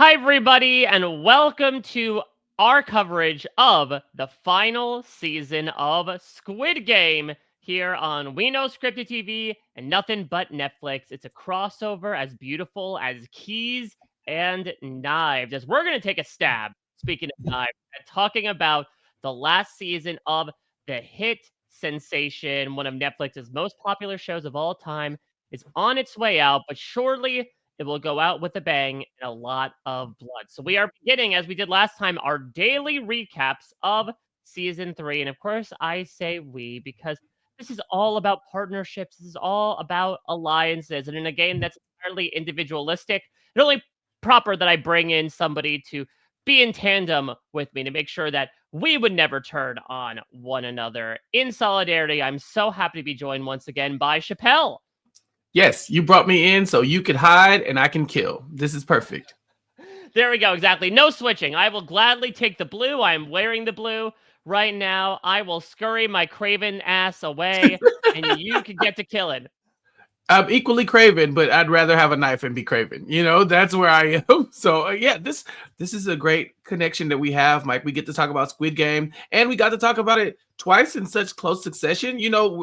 Hi, everybody, and welcome to our coverage of the final season of Squid Game here on We Know Scripted TV and Nothing But Netflix. It's a crossover as beautiful as keys and knives. As we're going to take a stab, speaking of knives, and talking about the last season of the hit sensation, one of Netflix's most popular shows of all time, is on its way out, but surely it will go out with a bang and a lot of blood. So we are beginning, as we did last time, our daily recaps of season 3. And of course, I say we because this is all about partnerships. This is all about alliances. And in a game that's entirely individualistic, it's only proper that I bring in somebody to be in tandem with me to make sure that we would never turn on one another. In solidarity, I'm so happy to be joined once again by Chappell. Yes, you brought me in so you could hide and I can kill. This is perfect. There we go. Exactly. No switching. I will gladly take the blue. I am wearing the blue right now. I will scurry my craven ass away, and you can get to killing. I'm equally craven, but I'd rather have a knife and be craven. That's where I am. So yeah, this is a great connection that we have, Mike. We get to talk about Squid Game, and we got to talk about it twice in such close succession.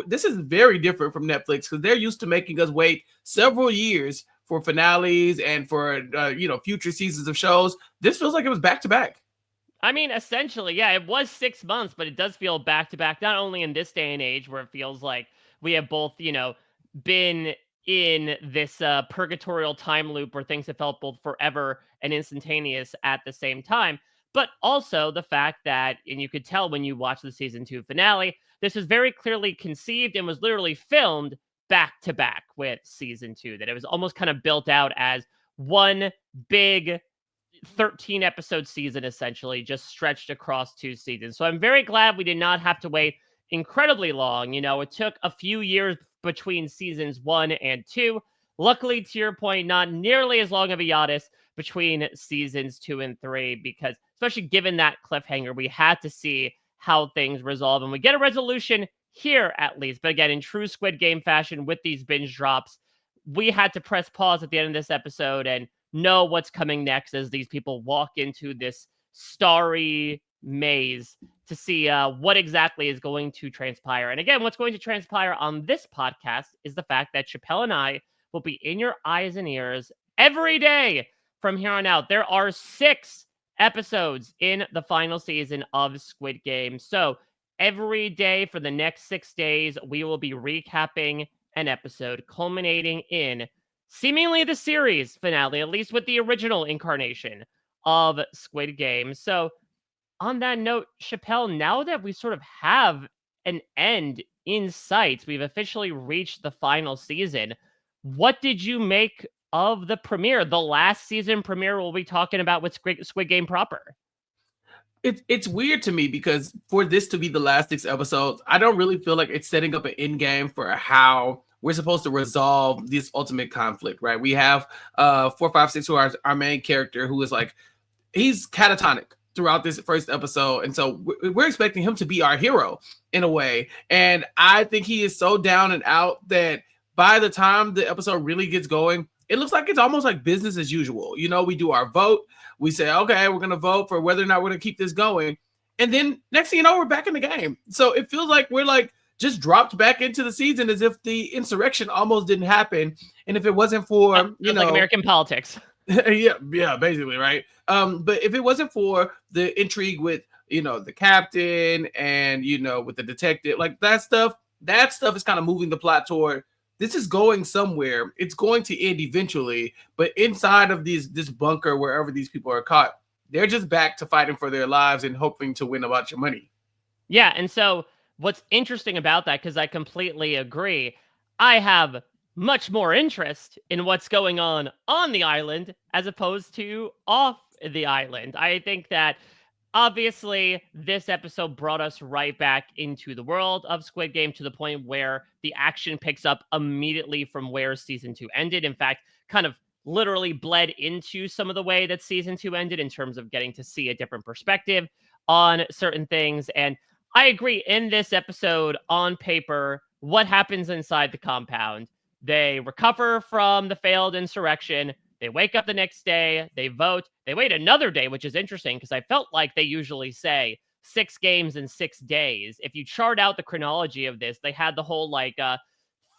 This is very different from Netflix because they're used to making us wait several years for finales and for future seasons of shows. This feels like it was back to back. I mean, essentially, yeah, it was 6 months, but it does feel back to back, not only in this day and age where it feels like we have both, been in this purgatorial time loop where things have felt both forever and instantaneous at the same time, but also the fact that, and you could tell when you watch the season 2 finale, this was very clearly conceived and was literally filmed back to back with season 2, that it was almost kind of built out as one big 13 episode season, essentially just stretched across 2 seasons. So I'm very glad we did not have to wait incredibly long. It took a few years between seasons 1 and 2. Luckily, to your point, not nearly as long of a hiatus between seasons 2 and 3, because especially given that cliffhanger, we had to see how things resolve, and we get a resolution here at least. But again, in true Squid Game fashion with these binge drops, we had to press pause at the end of this episode and know what's coming next as these people walk into this starry maze to see what exactly is going to transpire. And again, what's going to transpire on this podcast is the fact that Chappell and I will be in your eyes and ears every day from here on out. There are 6 episodes in the final season of Squid Game. So every day for the next 6 days, we will be recapping an episode, culminating in seemingly the series finale, at least with the original incarnation of Squid Game. So, on that note, Chappelle, now that we sort of have an end in sight, we've officially reached the final season. What did you make of the premiere, the last season premiere we'll be talking about with Squid Game proper? It's weird to me because for this to be the last 6 episodes, I don't really feel like it's setting up an end game for how we're supposed to resolve this ultimate conflict, right? We have 456, who are our main character, who is like, he's catatonic throughout this first episode, and so we're expecting him to be our hero in a way, and I think he is so down and out that by the time the episode really gets going, it looks like it's almost like business as usual. We do our vote, we say, okay, we're going to vote for whether or not we're going to keep this going, and then next thing you know, we're back in the game. So it feels like we're like just dropped back into the season as if the insurrection almost didn't happen, and if it wasn't for like American politics. yeah, basically, right? But if it wasn't for the intrigue with the captain and with the detective, like that stuff is kind of moving the plot toward this is going somewhere. It's going to end eventually, but inside of this bunker, wherever these people are caught, they're just back to fighting for their lives and hoping to win a bunch of money. Yeah, and so what's interesting about that, because I completely agree, I have much more interest in what's going on the island as opposed to off the island. I think that obviously this episode brought us right back into the world of Squid Game to the point where the action picks up immediately from where season 2 ended. In fact, kind of literally bled into some of the way that season 2 ended in terms of getting to see a different perspective on certain things. And I agree, in this episode, on paper, what happens inside the compound? They recover from the failed insurrection. They wake up the next day, they vote, they wait another day, which is interesting because I felt like they usually say 6 games in 6 days. If you chart out the chronology of this, they had the whole like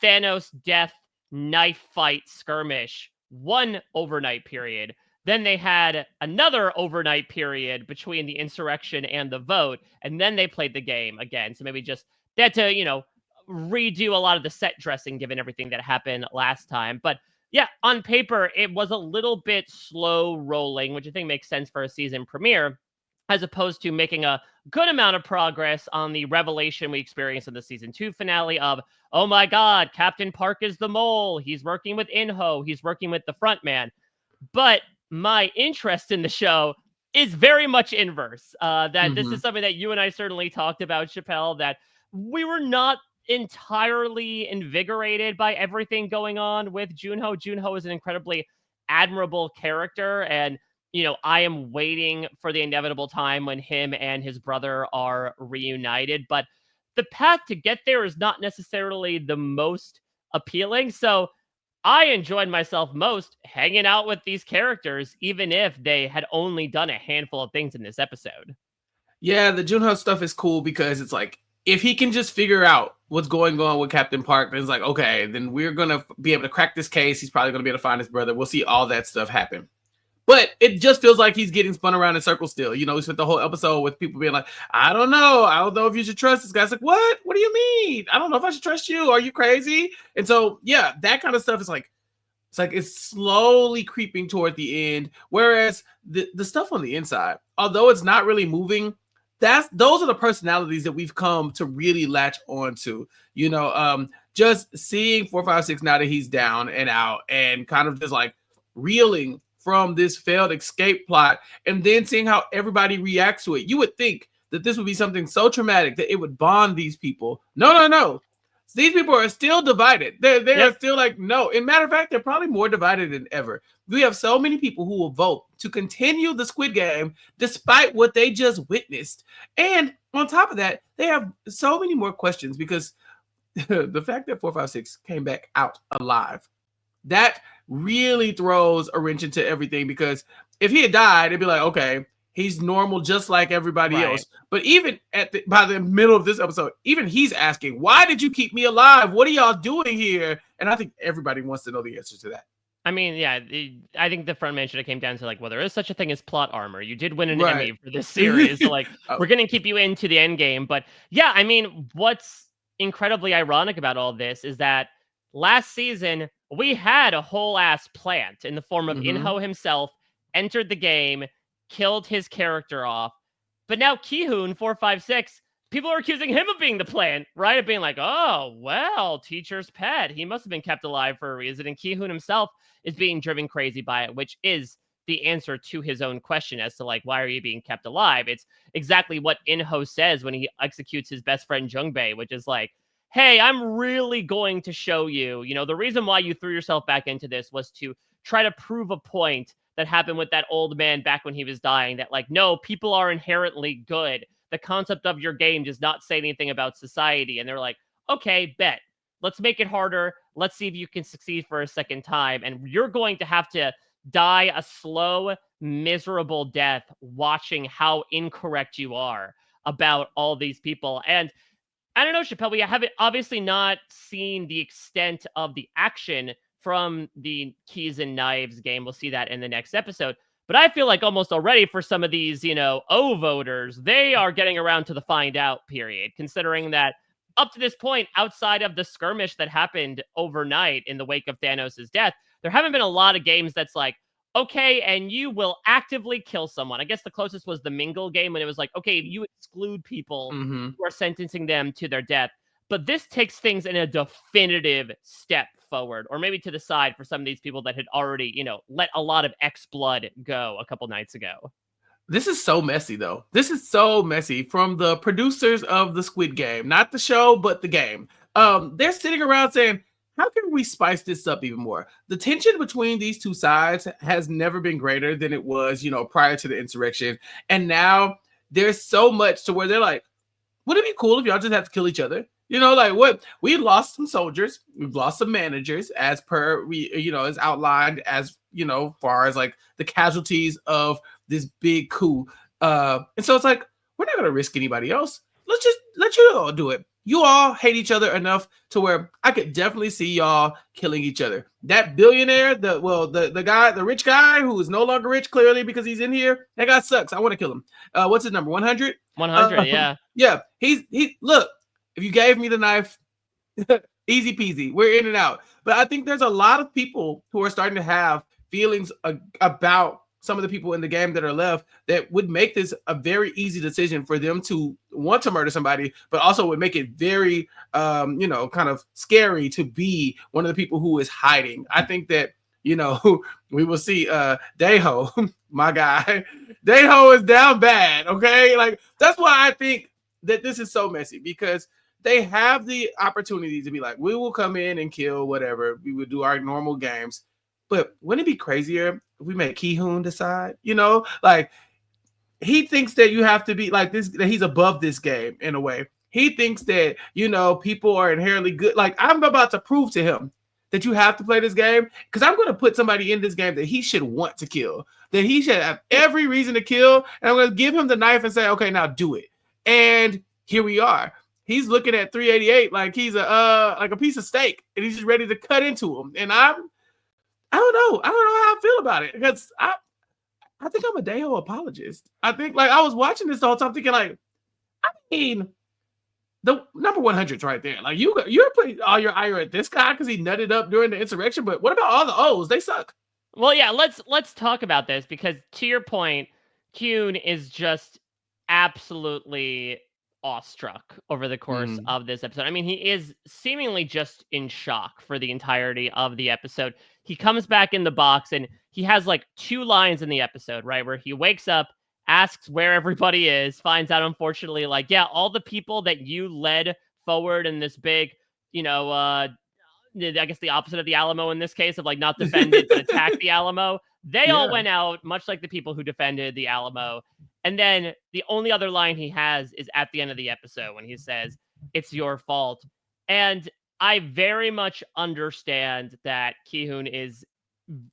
Thanos death knife fight skirmish, one overnight period. Then they had another overnight period between the insurrection and the vote, and then they played the game again. So maybe just they had to, redo a lot of the set dressing given everything that happened last time. But yeah, on paper, it was a little bit slow rolling, which I think makes sense for a season premiere, as opposed to making a good amount of progress on the revelation we experienced in the season 2 finale of, oh my God, Captain Park is the mole. He's working with In-ho. He's working with the front man. But my interest in the show is very much inverse. That this is something that you and I certainly talked about, Chappell, that we were not entirely invigorated by everything going on with Jun-ho. Jun-ho is an incredibly admirable character, and I am waiting for the inevitable time when him and his brother are reunited, but the path to get there is not necessarily the most appealing. So I enjoyed myself most hanging out with these characters, even if they had only done a handful of things in this episode. Yeah, the Jun-ho stuff is cool because it's like, if he can just figure out what's going on with Captain Park, then it's like, okay, then we're going to be able to crack this case. He's probably going to be able to find his brother. We'll see all that stuff happen. But it just feels like he's getting spun around in circles still. We spent the whole episode with people being like, I don't know if you should trust this guy. It's like, what? What do you mean? I don't know if I should trust you. Are you crazy? And so, yeah, that kind of stuff is like, it's slowly creeping toward the end. Whereas the stuff on the inside, although it's not really moving, those are the personalities that we've come to really latch onto. Just seeing 456 now that he's down and out and kind of just like reeling from this failed escape plot, and then seeing how everybody reacts to it. You would think that this would be something so traumatic that it would bond these people. No. These people are still divided. They are still like, no. In matter of fact, they're probably more divided than ever. We have so many people who will vote to continue the Squid Game despite what they just witnessed. And on top of that, they have so many more questions because the fact that 456 came back out alive, that really throws a wrench into everything, because if he had died, it'd be like, okay, he's normal just like everybody else. But even by the middle of this episode, even he's asking, why did you keep me alive? What are y'all doing here? And I think everybody wants to know the answer to that. I mean, yeah, I think the front man should have came down to like, well, there is such a thing as plot armor. You did win an Emmy for this series. So like, we're going to keep you into the end game. But yeah, I mean, what's incredibly ironic about all this is that last season, we had a whole ass plant in the form of In-ho himself entered the game, killed his character off. But now Gi-hun, 456, people are accusing him of being the plant, right? Of being like, oh, well, teacher's pet. He must have been kept alive for a reason. And Gi-hun himself is being driven crazy by it, which is the answer to his own question as to like, why are you being kept alive? It's exactly what In-ho says when he executes his best friend Jung-jae, which is like, hey, I'm really going to show you, the reason why you threw yourself back into this was to try to prove a point that happened with that old man back when he was dying, that like, no, people are inherently good. The concept of your game does not say anything about society. And they're like, okay, bet. Let's make it harder. Let's see if you can succeed for a second time. And you're going to have to die a slow, miserable death watching how incorrect you are about all these people. And I don't know, Chappell, we haven't obviously not seen the extent of the action from the Keys and Knives game. We'll see that in the next episode. But I feel like almost already for some of these, O voters, they are getting around to the find out period, considering that up to this point, outside of the skirmish that happened overnight in the wake of Thanos' death, there haven't been a lot of games that's like, okay, and you will actively kill someone. I guess the closest was the Mingle game when it was like, okay, you exclude people who are sentencing them to their death. But this takes things in a definitive step forward, or maybe to the side for some of these people that had already, let a lot of X blood go a couple nights ago. This is so messy, though. This is so messy from the producers of the Squid Game, not the show, but the game. They're sitting around saying, how can we spice this up even more? The tension between these two sides has never been greater than it was, prior to the insurrection. And now there's so much to where they're like, would it be cool if y'all just have to kill each other? You know, like what we lost some soldiers, we've lost some managers, as per we, as outlined, as far as like the casualties of this big coup. And so it's like we're not gonna risk anybody else. Let's just let you all do it. You all hate each other enough to where I could definitely see y'all killing each other. That billionaire, the guy, the rich guy who is no longer rich, clearly because he's in here, that guy sucks. I want to kill him. What's his number? 100? 100, yeah. Yeah. He look, if you gave me the knife, easy peasy, we're in and out. But I think there's a lot of people who are starting to have feelings about some of the people in the game that are left that would make this a very easy decision for them to want to murder somebody, but also would make it very, kind of scary to be one of the people who is hiding. I think that, we will see Dae-ho, my guy. Dae-ho is down bad, okay? Like, that's why I think that this is so messy, because they have the opportunity to be like, we will come in and kill whatever. We would do our normal games. But wouldn't it be crazier if we made Gi-hun decide? Like he thinks that you have to be like this, that he's above this game in a way. He thinks that, people are inherently good. Like I'm about to prove to him that you have to play this game, because I'm going to put somebody in this game that he should want to kill, that he should have every reason to kill. And I'm going to give him the knife and say, okay, now do it. And here we are. He's looking at 388 like he's a piece of steak, and he's just ready to cut into him. And I don't know how I feel about it, because I think I'm a Dae-ho apologist. I think like I was watching this the whole time thinking like, I mean, the number 100's right there. Like you're putting all your ire at this guy because he nutted up during the insurrection, but what about all the O's? They suck. Well, yeah, let's talk about this, because to your point, Gi-hun is just absolutely awestruck over the course of this episode. I mean, he is seemingly just in shock for the entirety of the episode. He comes back in the box and he has like 2 lines in the episode, right? Where he wakes up, asks where everybody is, finds out, unfortunately, like, yeah, all the people that you led forward in this big, I guess the opposite of the Alamo in this case, of like not defended but attacked the Alamo. They all went out, much like the people who defended the Alamo. And then the only other line he has is at the end of the episode when he says, "It's your fault." And I very much understand that Gi-hun is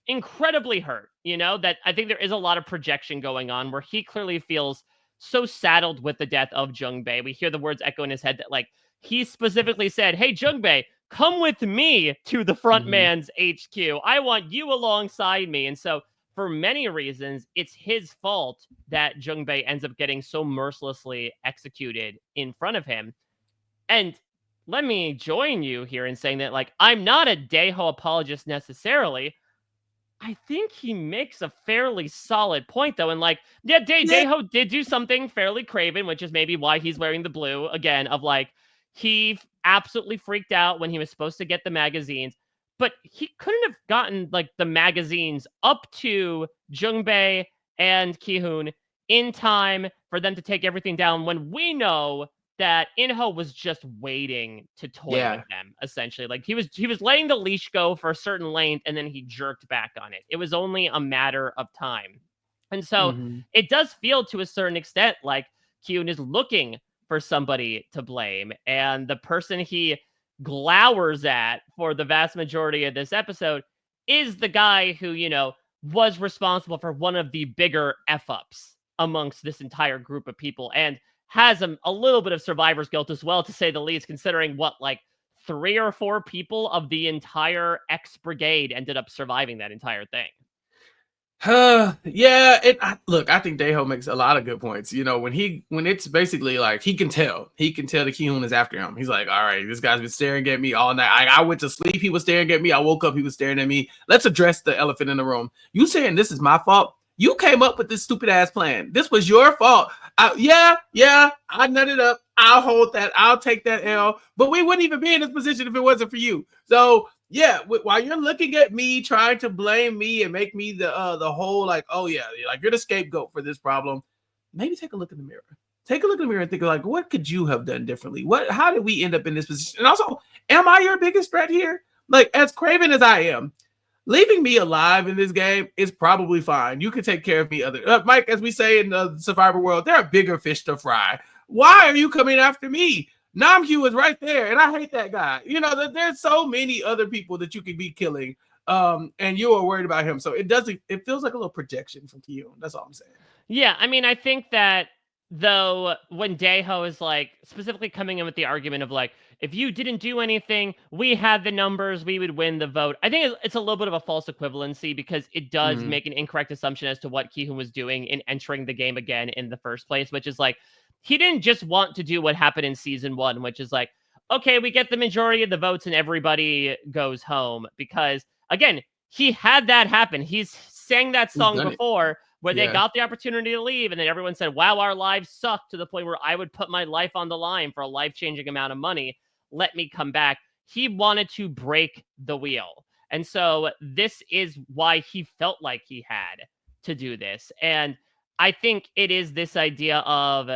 incredibly hurt, that I think there is a lot of projection going on where he clearly feels so saddled with the death of Jung-jae. We hear the words echo in his head that like he specifically said, "Hey, Jung-jae, come with me to the front man's HQ. I want you alongside me." And so for many reasons, it's his fault that Jung-jae ends up getting so mercilessly executed in front of him. And let me join you here in saying that, like, I'm not a Dae-ho apologist necessarily. I think he makes a fairly solid point, though. And, like, yeah, Dae-ho did do something fairly craven, which is maybe why he's wearing the blue, again, of, like, he absolutely freaked out when he was supposed to get the magazines. But he couldn't have gotten, like, the magazines up to Jung-jae and Gi-hun in time for them to take everything down, when we know that In-ho was just waiting to toy with them, essentially. Like, he was letting the leash go for a certain length, and then he jerked back on it. It was only a matter of time. And so it does feel, to a certain extent, like Gi-hun is looking for somebody to blame. And the person he glowers at for the vast majority of this episode is the guy who, was responsible for one of the bigger F-ups amongst this entire group of people, and has a little bit of survivor's guilt as well, to say the least, considering what, like 3 or 4 people of the entire X brigade ended up surviving that entire thing. Look, I think Dae-ho makes a lot of good points. When it's basically like he can tell that Gi-hun is after him. He's like, all right, this guy's been staring at me all night. I went to sleep, he was staring at me. I woke up, he was staring at me. Let's address the elephant in the room. You saying this is my fault? You came up with this stupid ass plan. This was your fault. I nutted up. I'll hold that. I'll take that L. But we wouldn't even be in this position if it wasn't for you. So yeah, while you're looking at me, trying to blame me and make me the whole like, oh yeah, like you're the scapegoat for this problem, maybe take a look in the mirror. Take a look in the mirror and think like, what could you have done differently? How did we end up in this position? And also, am I your biggest threat here? Like, as craven as I am, leaving me alive in this game is probably fine. You can take care of me. Mike, as we say in the Survivor world, there are bigger fish to fry. Why are you coming after me? Namhue is right there, and I hate that guy. You know, there's so many other people that you could be killing, and you are worried about him. So it doesn't. It feels like a little projection from Gi-hun. That's all I'm saying. Yeah, I mean, I think that though when Daeho is like specifically coming in with the argument of like, if you didn't do anything, we had the numbers, we would win the vote. I think it's a little bit of a false equivalency because it does Mm-hmm. make an incorrect assumption as to what Gi-hun was doing in entering the game again in the first place, which is like he didn't just want to do what happened in season 1, which is like, okay, we get the majority of the votes and everybody goes home because again, he had that happen. He's sang that He's song done it. before where they Yeah. got the opportunity to leave and then everyone said, wow, our lives suck to the point where I would put my life on the line for a life-changing amount of money. Let me come back. He wanted to break the wheel. And so this is why he felt like he had to do this. And I think it is this idea of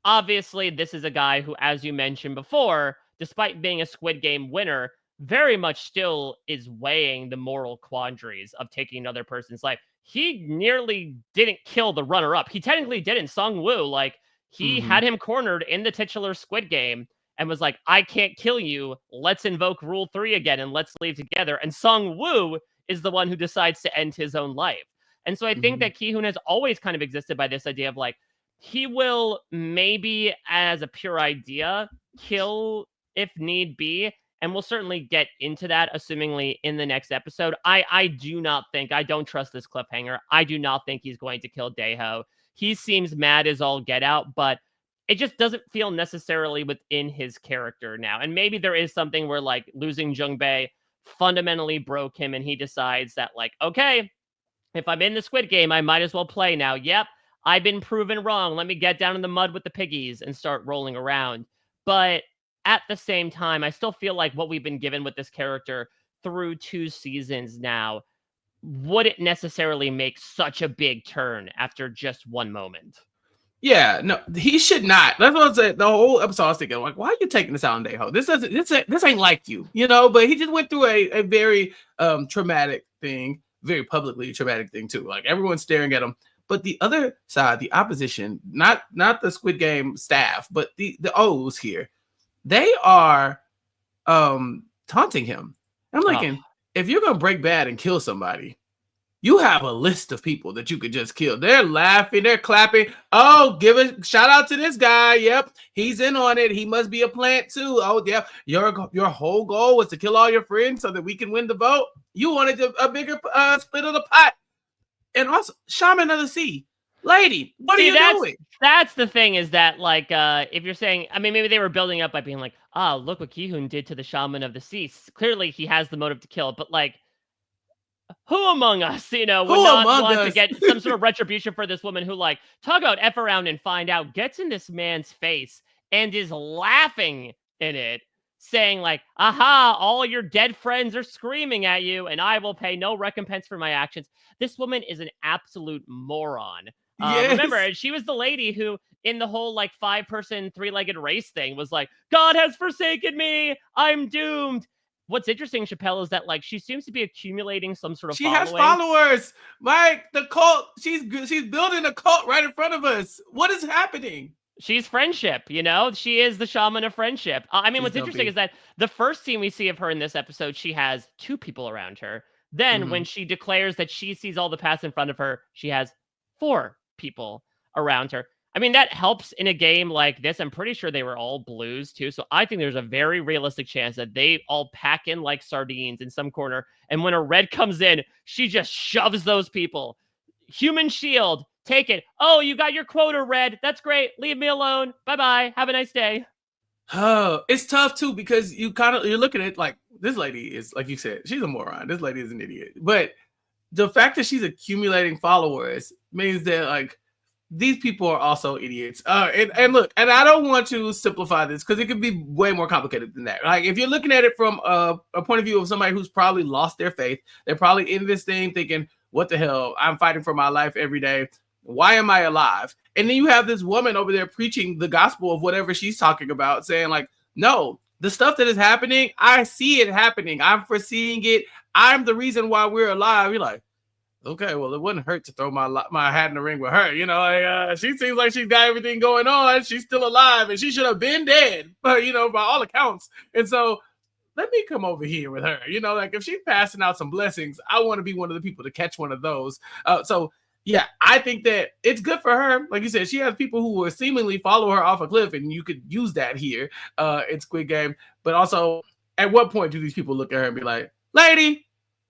obviously this is a guy who, as you mentioned before, despite being a Squid Game winner, very much still is weighing the moral quandaries of taking another person's life. He nearly didn't kill the runner-up. He technically didn't. Sung-woo, like, he Mm-hmm. had him cornered in the titular Squid Game and was like, I can't kill you. Let's invoke Rule 3 again and let's leave together. And Sung-woo is the one who decides to end his own life. And so I think Mm-hmm. that Gi-hun has always kind of existed by this idea of like, he will maybe, as a pure idea, kill if need be, and we'll certainly get into that, assumingly in the next episode. I do not think, I don't trust this cliffhanger. I do not think he's going to kill Daeho. He seems mad as all get out, but it just doesn't feel necessarily within his character now. And maybe there is something where like losing Jung-jae fundamentally broke him, and he decides that like, okay, if I'm in the Squid Game, I might as well play now. Yep, I've been proven wrong. Let me get down in the mud with the piggies and start rolling around. But at the same time, I still feel like what we've been given with this character through 2 seasons now wouldn't necessarily make such a big turn after just one moment. Yeah, no, he should not. That's what I said. The whole episode I was thinking, like, why are you taking this out on Daeho? This ain't like you, you know. But he just went through a very traumatic thing, very publicly traumatic thing too. Like everyone's staring at him. But the other side, the opposition, not the Squid Game staff, but the O's here, they are taunting him. I'm thinking, if you're gonna break bad and kill somebody, you have a list of people that you could just kill. They're laughing, they're clapping. Oh, give a shout out to this guy. Yep, he's in on it. He must be a plant too. Oh, yeah. Your whole goal was to kill all your friends so that we can win the vote. You wanted a bigger split of the pot. And also, Shaman of the Sea. Lady, what are you doing? That's the thing is that, like, if you're saying, I mean, maybe they were building up by being like, look what Gi-hun did to the Shaman of the Sea. Clearly, he has the motive to kill, but, like, who among us, would not want to get some sort of retribution for this woman who, like, talk about F around and find out, gets in this man's face and is laughing in it, saying, like, aha, all your dead friends are screaming at you, and I will pay no recompense for my actions. This woman is an absolute moron. Yes. Remember, she was the lady who, in the whole, like, 5-person, 3-legged race thing, was like, God has forsaken me, I'm doomed. What's interesting, Chappell, is that like she seems to be accumulating some sort of she following. Has followers. Mike, the cult, she's building a cult right in front of us. What is happening? She's friendship, she is the shaman of friendship. I mean, what's interesting is that the first scene we see of her in this episode, she has 2 people around her. Then when she declares that she sees all the paths in front of her, she has 4 people around her. I mean, that helps in a game like this. I'm pretty sure they were all blues too. So I think there's a very realistic chance that they all pack in like sardines in some corner. And when a red comes in, she just shoves those people. Human shield, take it. Oh, you got your quota, red. That's great. Leave me alone. Bye-bye. Have a nice day. Oh, it's tough too because you're looking at like this lady is, like you said, she's a moron. This lady is an idiot. But the fact that she's accumulating followers means that like these people are also idiots. And look, and I don't want to simplify this because it could be way more complicated than that. Like if you're looking at it from a point of view of somebody who's probably lost their faith, they're probably in this thing thinking, what the hell? I'm fighting for my life every day. Why am I alive? And then you have this woman over there preaching the gospel of whatever she's talking about, saying like, no, the stuff that is happening, I see it happening. I'm foreseeing it. I'm the reason why we're alive. You're like, Okay, well, it wouldn't hurt to throw my hat in the ring with her. She seems like she's got everything going on. She's still alive, and she should have been dead, but by all accounts. And so, let me come over here with her. Like if she's passing out some blessings, I want to be one of the people to catch one of those. So yeah, I think that it's good for her. Like you said, she has people who will seemingly follow her off a cliff, and you could use that here in Squid Game. But also, at what point do these people look at her and be like, "Lady,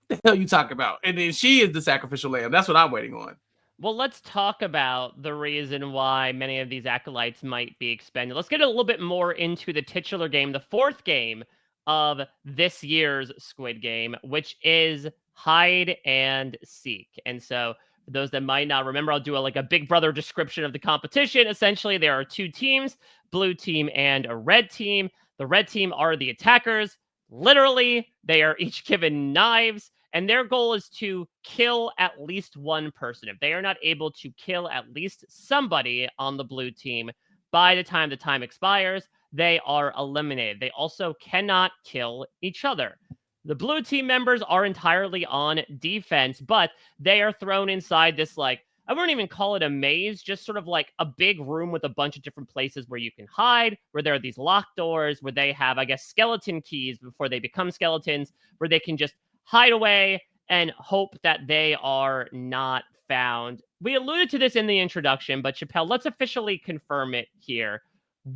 the hell you talking about?" And then she is the sacrificial lamb. That's what I'm waiting on. Well, let's talk about the reason why many of these acolytes might be expended. Let's get a little bit more into the titular game, the fourth game of this year's Squid Game, which is hide and seek. And so, for those that might not remember, I'll do like a Big Brother description of the competition. Essentially, there are two teams, blue team and a red team. The red team are the attackers. Literally, they are each given knives, and their goal is to kill at least one person. If they are not able to kill at least somebody on the blue team by the time expires, they are eliminated. They also cannot kill each other. The blue team members are entirely on defense, but they are thrown inside this, like, I wouldn't even call it a maze, just sort of like a big room with a bunch of different places where you can hide, where there are these locked doors, where they have, I guess, skeleton keys before they become skeletons, where they can just hide away and hope that they are not found. We alluded to this in the introduction, but Chappell, let's officially confirm it here.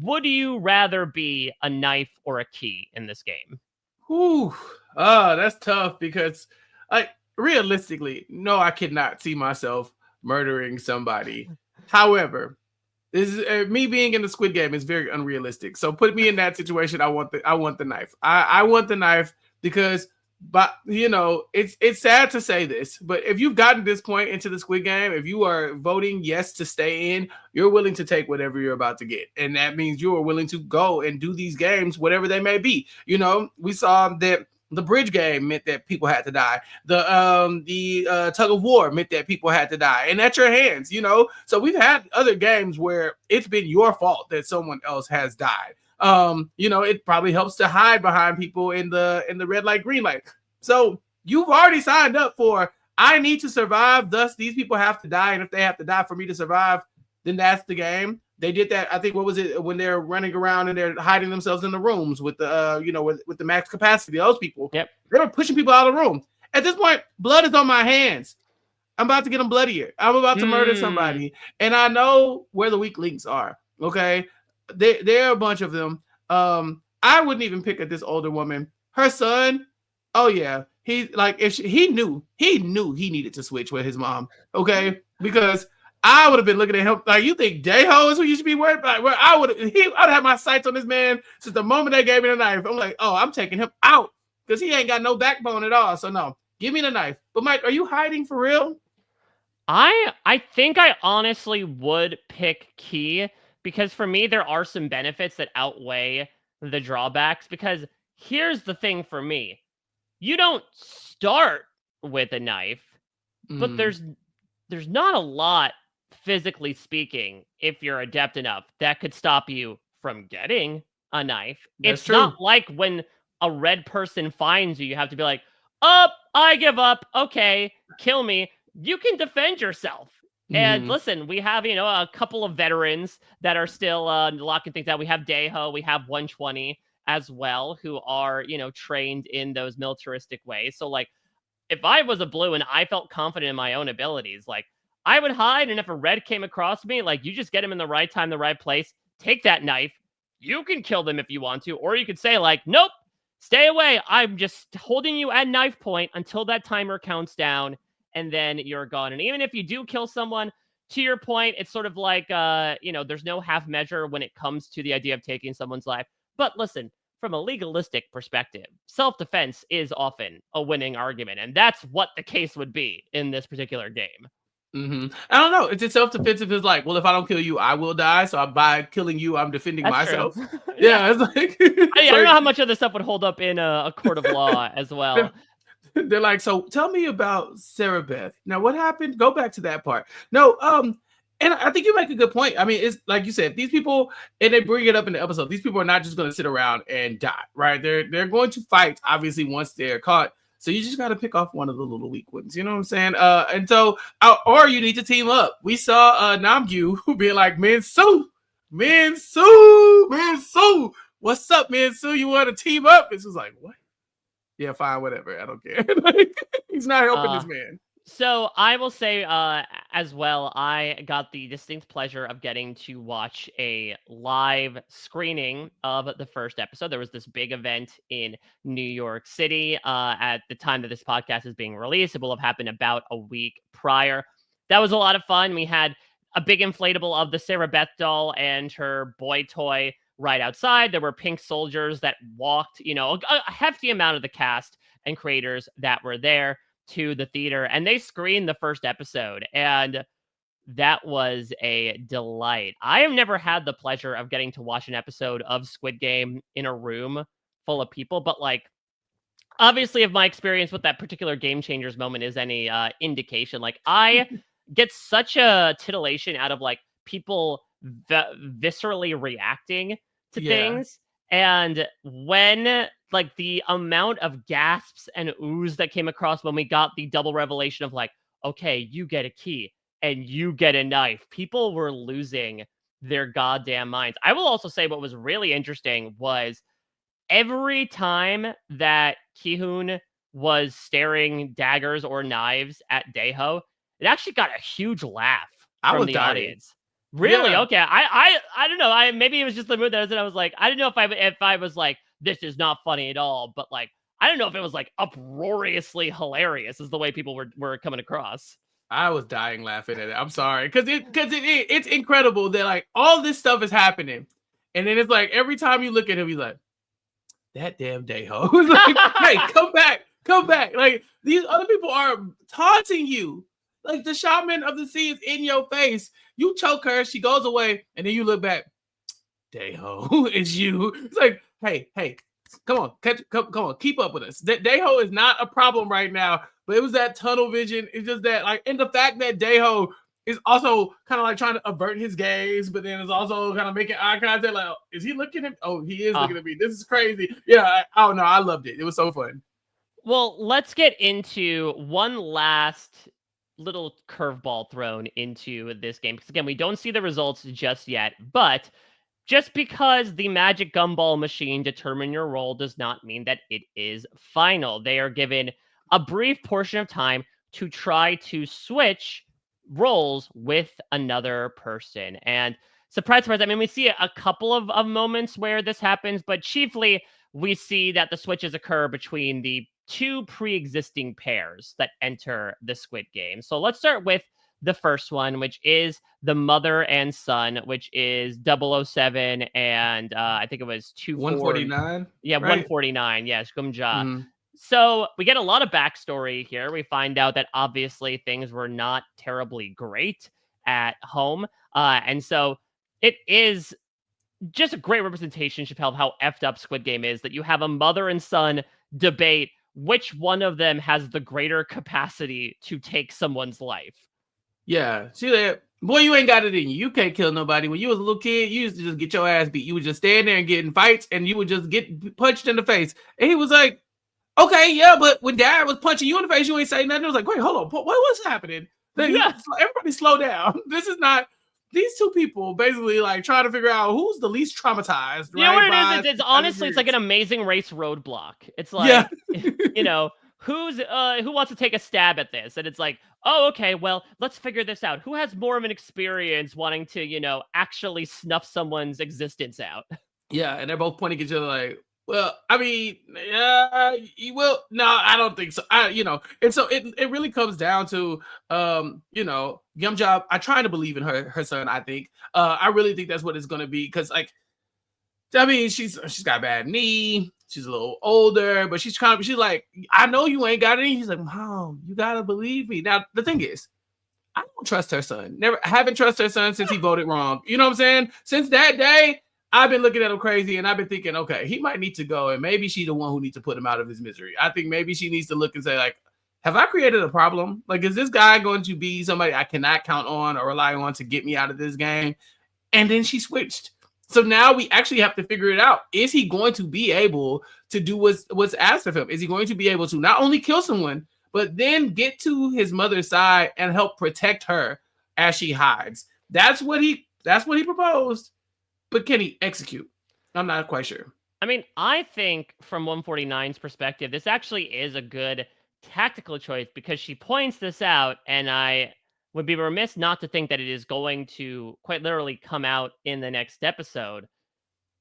Would you rather be a knife or a key in this game? Whew. That's tough because realistically, no, I could not see myself murdering somebody. However, this is me being in the Squid Game is very unrealistic. So put me in that situation. I want the knife. I want the knife because, but it's sad to say this, but if you've gotten this point into the Squid Game, if you are voting yes to stay in, you're willing to take whatever you're about to get, and that means you are willing to go and do these games, whatever they may be. We saw that the bridge game meant that people had to die. The tug of war meant that people had to die, and at your hands. So we've had other games where it's been your fault that someone else has died. It probably helps to hide behind people in the red light, green light. So you've already signed up for, I need to survive, thus these people have to die, and if they have to die for me to survive, then that's the game. They did that, I think, what was it, when they're running around and they're hiding themselves in the rooms with the with the max capacity, those people. Yep. They were pushing people out of the room. At this point, blood is on my hands. I'm about to get them bloodier. I'm about to murder somebody. And I know where the weak links are. Okay. There are a bunch of them. I wouldn't even pick at this older woman. Her son, oh yeah. He like if he knew he needed to switch with his mom. Okay. Because I would have been looking at him like, you think Jun-ho is who you should be worried about? Well, I'd have my sights on this man since the moment they gave me the knife. I'm like, oh, I'm taking him out because he ain't got no backbone at all. So no, give me the knife. But Mike, are you hiding for real? I think I honestly would pick key because for me there are some benefits that outweigh the drawbacks. Because here's the thing for me: you don't start with a knife, but there's not a lot, physically speaking, if you're adept enough, that could stop you from getting a knife. That's It's true. not like when a red person finds you, you have to be like, "Up, I give up. Okay, kill me." You can defend yourself. And listen, we have, a couple of veterans that are still locking things out. We have Daeho, we have 120 as well, who are, trained in those militaristic ways. So, like, if I was a blue and I felt confident in my own abilities, like, I would hide. And if a red came across me, like, you just get him in the right time, the right place, take that knife. You can kill them if you want to. Or you could say, like, nope, stay away. I'm just holding you at knife point until that timer counts down, and then you're gone. And even if you do kill someone, to your point, it's sort of like, there's no half measure when it comes to the idea of taking someone's life. But listen, from a legalistic perspective, self-defense is often a winning argument. And that's what the case would be in this particular game. I don't know. It's self-defensive is like, well, if I don't kill you, I will die. So by killing you, I'm defending That's myself. true. Yeah, it's like I don't know how much of this stuff would hold up in a court of law as well. They're like, so tell me about Sarah Beth. Now, what happened? Go back to that part. No, and I think you make a good point. I mean, it's like you said, these people, and they bring it up in the episode, these people are not just going to sit around and die, right? They're going to fight, obviously, once they're caught. So you just got to pick off one of the little weak ones. You know what I'm saying? And so, or you need to team up. We saw Namgyu who being like, Minsu, what's up, Minsu? You want to team up? This was like, what? Yeah, fine, whatever. I don't care. Like, he's not helping this man. So I will say as well, I got the distinct pleasure of getting to watch a live screening of the first episode. There was this big event in New York City at the time that this podcast is being released. It will have happened about a week prior. That was a lot of fun. We had a big inflatable of the Sarah Beth doll and her boy toy right outside. There were pink soldiers that walked, a hefty amount of the cast and creators that were there to the theater, and they screened the first episode, and that was a delight. I have never had the pleasure of getting to watch an episode of Squid Game in a room full of people, but like, obviously, if my experience with that particular Game Changers moment is any indication, like, I get such a titillation out of like people viscerally reacting to things. And when like the amount of gasps and oohs that came across when we got the double revelation of like, okay, you get a key and you get a knife, people were losing their goddamn minds. I will also say what was really interesting was every time that Gi-hun was staring daggers or knives at Dae-ho, it actually got a huge laugh from the audience. Really? Yeah. Okay. I don't know. Maybe it was just the mood that I was in. I was like, I don't know if I was like, this is not funny at all, but like, I don't know if it was like uproariously hilarious is the way people were coming across. I was dying laughing at it. I'm sorry. Because it's incredible that like all this stuff is happening. And then it's like every time you look at him, he's like, that damn Dae-ho. Like, hey, come back. Like these other people are taunting you. Like the shaman of the sea is in your face. You choke her, she goes away, and then you look back. Dae-ho, it's you. It's like, hey, come on, keep up with us. Dae-ho is not a problem right now, but it was that tunnel vision. It's just that, like, and the fact that Dae-ho is also kind of like trying to avert his gaze, but then is also kind of making eye contact. Like, is he looking at? Oh, he is looking at me. This is crazy. Yeah, I loved it. It was so fun. Well, let's get into one last little curveball thrown into this game, because again, we don't see the results just yet, but just because the magic gumball machine determine your role does not mean that it is final. They are given a brief portion of time to try to switch roles with another person. And surprise, I mean, we see a couple of moments where this happens, but chiefly we see that the switches occur between the two pre-existing pairs that enter the Squid Game. So let's start with the first one, which is the mother and son, which is 007 and I think it was 149. Yeah, right? 149. Yes, Jung-jae. Mm-hmm. So we get a lot of backstory here. We find out that obviously things were not terribly great at home. And so it is just a great representation, Chappell, of how effed up Squid Game is, that you have a mother and son debate which one of them has the greater capacity to take someone's life. Yeah. See that? Boy, you ain't got it in you. You can't kill nobody. When you was a little kid, you used to just get your ass beat. You would just stand there and get in fights, and you would just get punched in the face. And he was like, okay, yeah, but when dad was punching you in the face, you ain't saying nothing. It was like, wait, hold on. What's happening? Yeah. Everybody slow down. This is not... These two people basically like trying to figure out who's the least traumatized. You know what it is? It's honestly, it's like an Amazing Race roadblock. It's like, who wants to take a stab at this? And it's like, oh, okay, well, let's figure this out. Who has more of an experience wanting to, actually snuff someone's existence out? Yeah, and they're both pointing at each other like, well, I mean, you will. No, I don't think so. And so it really comes down to, Jung-jae. I try to believe in her son. I think, I really think that's what it's gonna be, because, like, I mean, she's got a bad knee. She's a little older, but she's like, I know you ain't got any. He's like, Mom, you gotta believe me. Now the thing is, I don't trust her son. I haven't trusted her son since he voted wrong. You know what I'm saying? Since that day, I've been looking at him crazy, and I've been thinking, okay, he might need to go, and maybe she's the one who needs to put him out of his misery. I think maybe she needs to look and say, like, have I created a problem? Like, is this guy going to be somebody I cannot count on or rely on to get me out of this game? And then she switched. So now we actually have to figure it out. Is he going to be able to do what's asked of him? Is he going to be able to not only kill someone, but then get to his mother's side and help protect her as she hides? That's what he proposed. But can he execute? I'm not quite sure. I mean, I think from 149's perspective, this actually is a good tactical choice because she points this out, and I would be remiss not to think that it is going to quite literally come out in the next episode.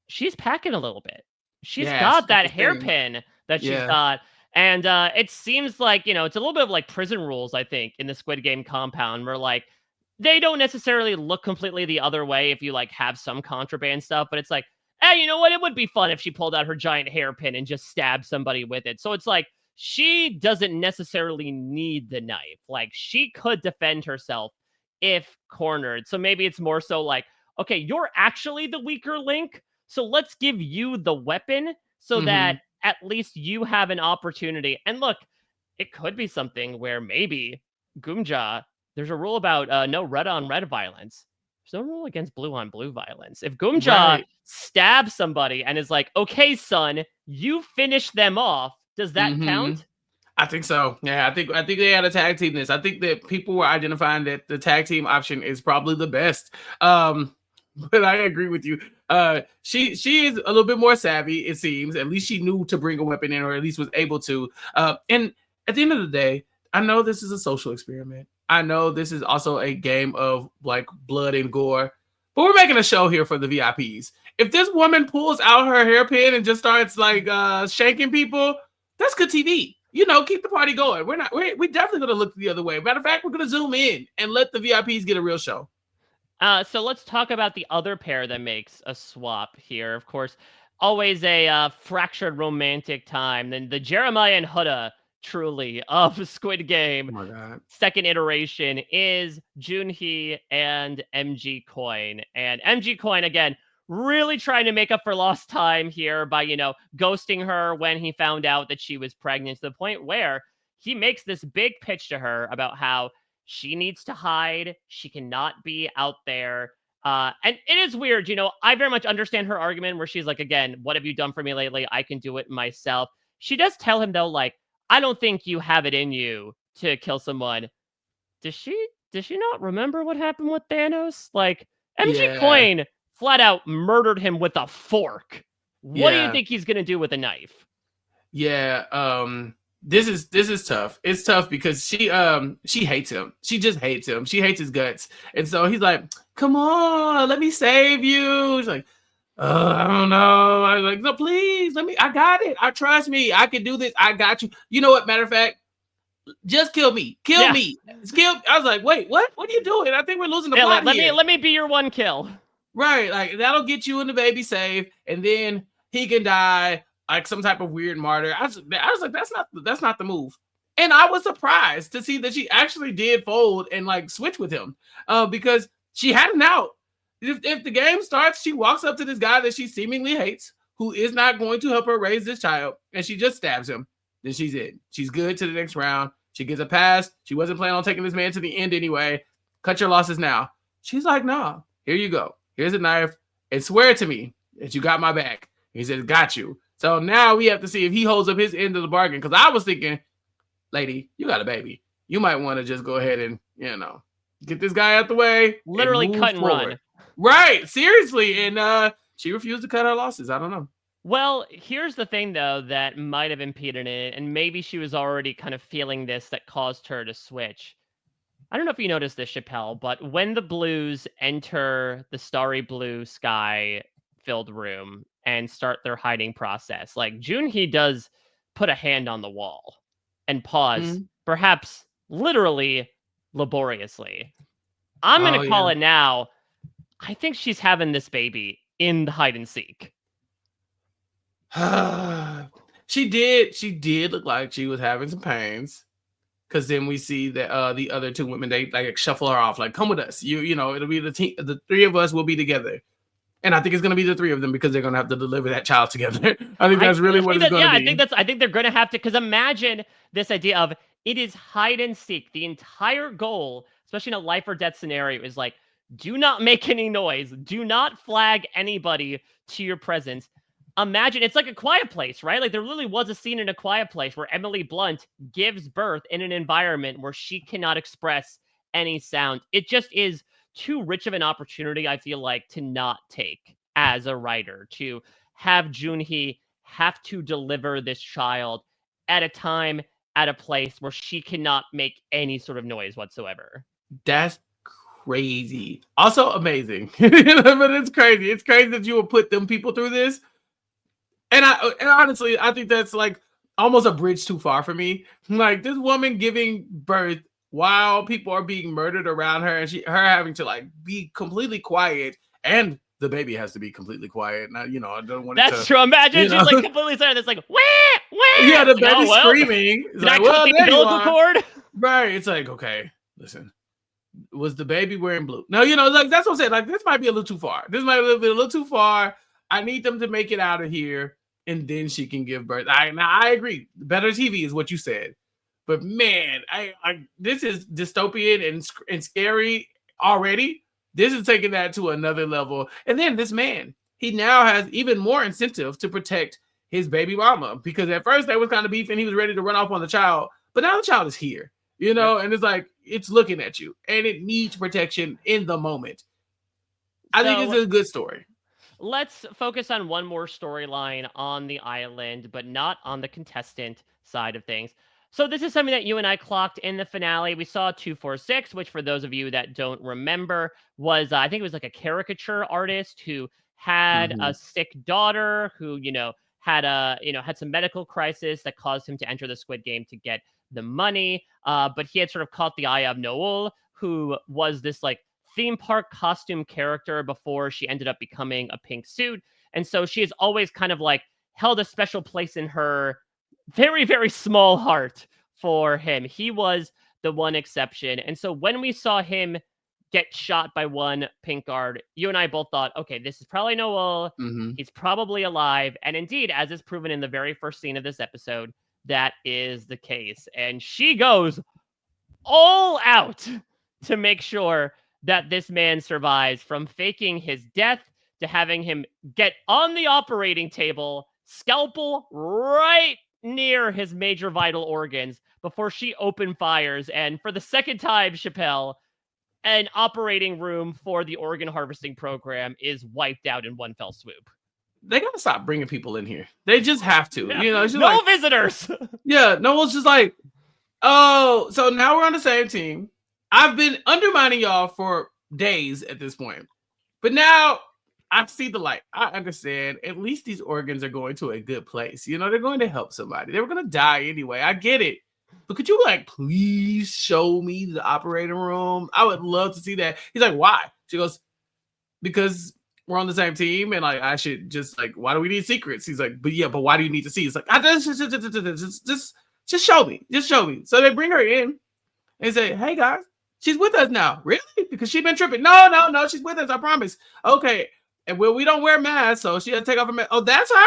She's packing a little bit. She's Yes, got that's that the thing. hairpin that she's Yeah. got. And it seems like, it's a little bit of like prison rules, I think, in the Squid Game compound where like they don't necessarily look completely the other way if you like have some contraband stuff, but it's like, hey, you know what? It would be fun if she pulled out her giant hairpin and just stabbed somebody with it. So it's like she doesn't necessarily need the knife. Like she could defend herself if cornered. So maybe it's more so like, okay, you're actually the weaker link. So let's give you the weapon so that Mm-hmm. at least you have an opportunity. And look, it could be something where maybe Jung-jae, there's a rule about no red on red violence. There's no rule against blue on blue violence. If Jung-jae Right. stabs somebody and is like, okay, son, you finish them off, does that Mm-hmm. count? I think so. Yeah, I think they had a tag team this. I think that people were identifying that the tag team option is probably the best. But I agree with you. She is a little bit more savvy, it seems. At least she knew to bring a weapon in, or at least was able to. And at the end of the day, I know this is a social experiment. I know this is also a game of like blood and gore, but we're making a show here for the VIPs. If this woman pulls out her hairpin and just starts like shanking people, that's good TV. Keep the party going. We definitely gonna look the other way. Matter of fact, we're gonna zoom in and let the VIPs get a real show. So let's talk about the other pair that makes a swap here. Of course, always a fractured romantic time. Then the Jeremiah and Huda truly of Squid Game Oh my god. second iteration is Jun-hi and MG Coin. And MG Coin, again, really trying to make up for lost time here by, ghosting her when he found out that she was pregnant to the point where he makes this big pitch to her about how she needs to hide. She cannot be out there. And it is weird, I very much understand her argument where she's like, again, what have you done for me lately? I can do it myself. She does tell him, though, like, I don't think you have it in you to kill someone. Does she not remember what happened with Thanos? Like, MG Yeah, Coin flat out murdered him with a fork. What do you yeah, think he's gonna do with a knife? yeah. This is tough. It's tough because she hates him. She just hates him. She hates his guts, and so he's like, "Come on, let me save you." She's like, I don't know. I was like, "No, please, let me. I got it. I trust me. I can do this. I got you." You know what? Matter of fact, just kill me. Kill Yeah, me. Kill. I was like, "Wait, what? What are you doing? I think we're losing the yeah. plot Let me here." let me be your one kill. Right, like that'll get you and the baby safe, and then he can die like some type of weird martyr. I was like, that's not the move. And I was surprised to see that she actually did fold and like switch with him, because she had an out. If the game starts, she walks up to this guy that she seemingly hates, who is not going to help her raise this child, and she just stabs him. Then she's in. She's good to the next round. She gets a pass. She wasn't planning on taking this man to the end anyway. Cut your losses now. She's like, nah, here you go. Here's a knife, and swear to me that you got my back. He says, got you. So now we have to see if he holds up his end of the bargain. Because I was thinking, lady, you got a baby. You might want to just go ahead and, get this guy out the way and Literally move cut and forward. run. Right, seriously. And she refused to cut her losses. I don't know. Well, here's the thing, though, that might have impeded it, and maybe she was already kind of feeling this that caused her to switch. I don't know if you noticed this, Chappell, but when the Blues enter the starry blue sky filled room and start their hiding process, like Jun-hi does put a hand on the wall and pause, Mhm. perhaps literally laboriously. I'm going Oh, to call yeah. it now. I think she's having this baby in the hide and seek. She did look like she was having some pains. Because then we see that the other two women, they like shuffle her off, like, come with us. It'll be the team, the three of us will be together. And I think it's gonna be the three of them because they're gonna have to deliver that child together. I think that's really I what think it's that gonna yeah, be. I think they're gonna have to, because imagine this idea of it is hide and seek. The entire goal, especially in a life or death scenario, is like Do not make any noise. Do not flag anybody to your presence. Imagine it's like A Quiet Place, right? Like there literally was a scene in A Quiet Place where Emily Blunt gives birth in an environment where she cannot express any sound. It just is too rich of an opportunity, I feel like, to not take as a writer, to have Jun-hi have to deliver this child at a time, at a place where she cannot make any sort of noise whatsoever. That's crazy. Also amazing. But it's crazy. It's crazy that you would put them people through this. And honestly, I think that's like almost a bridge too far for me. Like this woman giving birth while people are being murdered around her, and her having to like be completely quiet, and the baby has to be completely quiet. Now, I don't want That's to. true. Imagine she's like completely silent. It's like, wah, wah. Yeah, the like, baby's screaming. It's Can like, I cut the there you umbilical are. cord? Right. It's like, okay, listen. Was the baby wearing blue? No, like that's what I'm saying. Like this might be a little too far. This might be a little too far. I need them to make it out of here, and then she can give birth. I agree. Better TV is what you said, but man, this is dystopian and scary already. This is taking that to another level. And then this man, he now has even more incentive to protect his baby mama, because at first they was kind of beefing. He was ready to run off on the child, but now the child is here. And it's like, it's looking at you and it needs protection in the moment. I think it's a good story. Let's focus on one more storyline on the island, but not on the contestant side of things. So this is something that you and I clocked in the finale. We saw 246, which for those of you that don't remember was, I think it was like a caricature artist who had a sick daughter who, had some medical crisis that caused him to enter the Squid Game to get the money. But he had sort of caught the eye of Noel, who was this like theme park costume character before she ended up becoming a pink suit. And so she has always kind of like held a special place in her very, very small heart for him. He was the one exception. And so when we saw him get shot by one pink guard, you and I both thought, okay, this is probably Noel. He's probably alive. And indeed, as is proven in the very first scene of this episode, that is the case. And she goes all out to make sure that this man survives, from faking his death to having him get on the operating table, scalpel right near his major vital organs before she open fires. And for the second time, Chappell, an operating room for the organ harvesting program is wiped out in one fell swoop. They gotta stop bringing people in here. They just have to. Yeah. It's just no visitors. Yeah, Noel's just like, oh, so now we're on the same team. I've been undermining y'all for days at this point, but now I see the light. I understand. At least these organs are going to a good place. They're going to help somebody. They were going to die anyway. I get it. But could you please show me the operating room? I would love to see that. He's like, why? She goes, because we're on the same team, and I should just why do we need secrets? He's like, but why do you need to see? It's like, just show me. Just show me. So they bring her in and say, hey guys, she's with us now. Really? Because she's been tripping. No, she's with us. I promise. Okay. And we don't wear masks, so she has to take off her mask. Oh, that's her?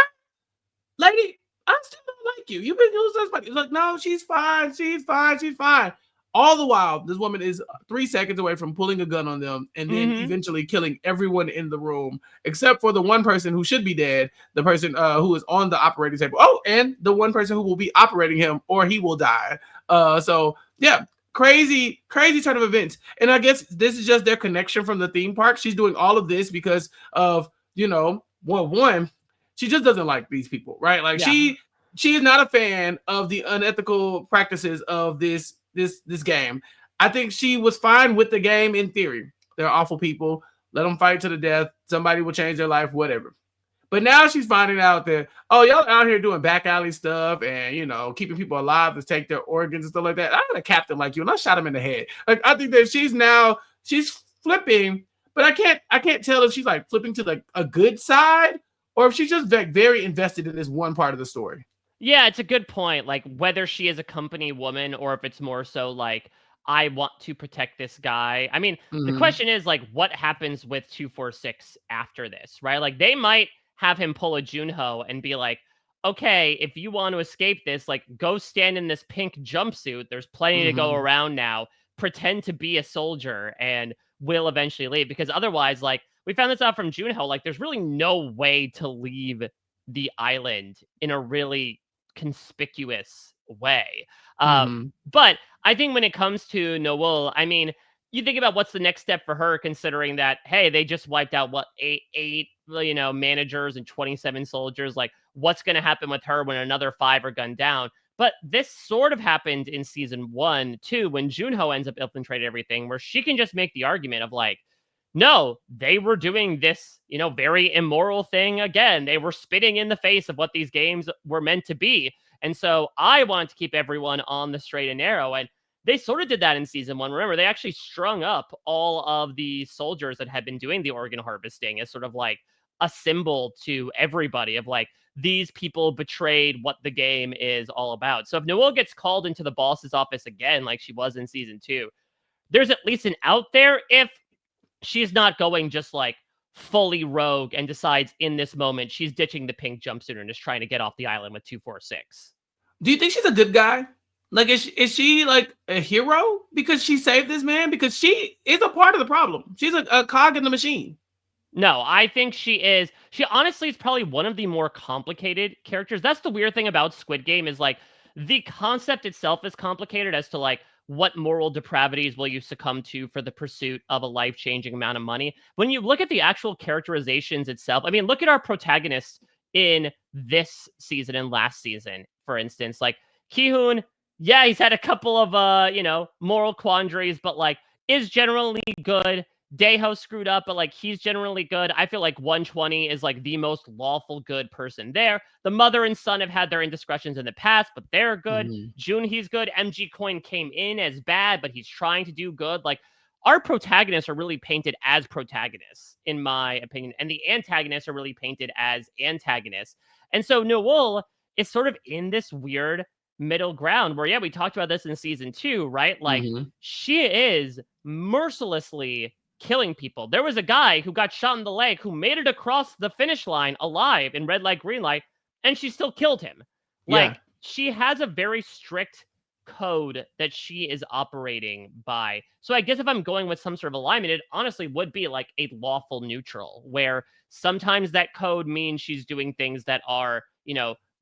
Lady, I still don't like you. You've been using us. He's like, no, she's fine. She's fine. All the while, this woman is 3 seconds away from pulling a gun on them and then eventually killing everyone in the room, except for the one person who should be dead, the person who is on the operating table. Oh, and the one person who will be operating him, or he will die. So, yeah. Crazy turn of events. And I guess this is just their connection from the theme park. She's doing all of this because of, one, she just doesn't like these people, right? Like she is not a fan of the unethical practices of this game. I think she was fine with the game in theory. They're awful people. Let them fight to the death. Somebody will change their life, whatever. But now she's finding out that, oh, y'all out here doing back alley stuff and, keeping people alive to take their organs and stuff like that. I had a captain like you and I shot him in the head. I think that she's flipping, but I can't tell if she's flipping to a good side or if she's just very invested in this one part of the story. Yeah, it's a good point. Whether she is a company woman or if it's more so I want to protect this guy. I mean, the question is what happens with 246 after this, right? They might have him pull a Jun-ho and be like, okay, if you want to escape this, go stand in this pink jumpsuit. There's plenty to go around now. Pretend to be a soldier and will eventually leave, because otherwise, like, we found this out from Jun-ho, like, there's really no way to leave the island in a really conspicuous way. Mm-hmm. But I think when it comes to Noel, I mean, you think about what's the next step for her, considering that, hey, they just wiped out what, eight managers and 27 soldiers. Like, what's going to happen with her when another 5 are gunned down? But this sort of happened in season 1 too, when Jun-ho ends up infiltrating everything, where she can just make the argument of like, no, they were doing this, very immoral thing again. They were spitting in the face of what these games were meant to be. And so I want to keep everyone on the straight and narrow. And they sort of did that in season 1. Remember, they actually strung up all of the soldiers that had been doing the organ harvesting as sort of like a symbol to everybody of like, these people betrayed what the game is all about. So if Noelle gets called into the boss's office again, like she was in season 2, there's at least an out there if she's not going just like fully rogue and decides in this moment she's ditching the pink jumpsuit and just trying to get off the island with 246. Do you think she's a good guy? Like, is she like a hero because she saved this man? Because she is a part of the problem. She's a cog in the machine. No, I think she is. She honestly is probably one of the more complicated characters. That's the weird thing about Squid Game is like the concept itself is complicated as to like what moral depravities will you succumb to for the pursuit of a life-changing amount of money. When you look at the actual characterizations itself, I mean, look at our protagonists in this season and last season, for instance. Like Gi-hun, yeah, he's had a couple of moral quandaries, but like is generally good. Daeho screwed up, but like he's generally good. I feel like 120 is like the most lawful good person there. The mother and son have had their indiscretions in the past, but they're good. Mm-hmm. Jun-hi's good. MG Coin came in as bad, but he's trying to do good. Like our protagonists are really painted as protagonists, in my opinion, and the antagonists are really painted as antagonists. And so Noel is sort of in this weird middle ground where, yeah, we talked about this in season 2, right? Like she is mercilessly killing people. There was a guy who got shot in the leg who made it across the finish line alive in red light, green light, and she still killed him. Like, she has a very strict code that she is operating by. So I guess if I'm going with some sort of alignment, it honestly would be like a lawful neutral, where sometimes that code means she's doing things that are,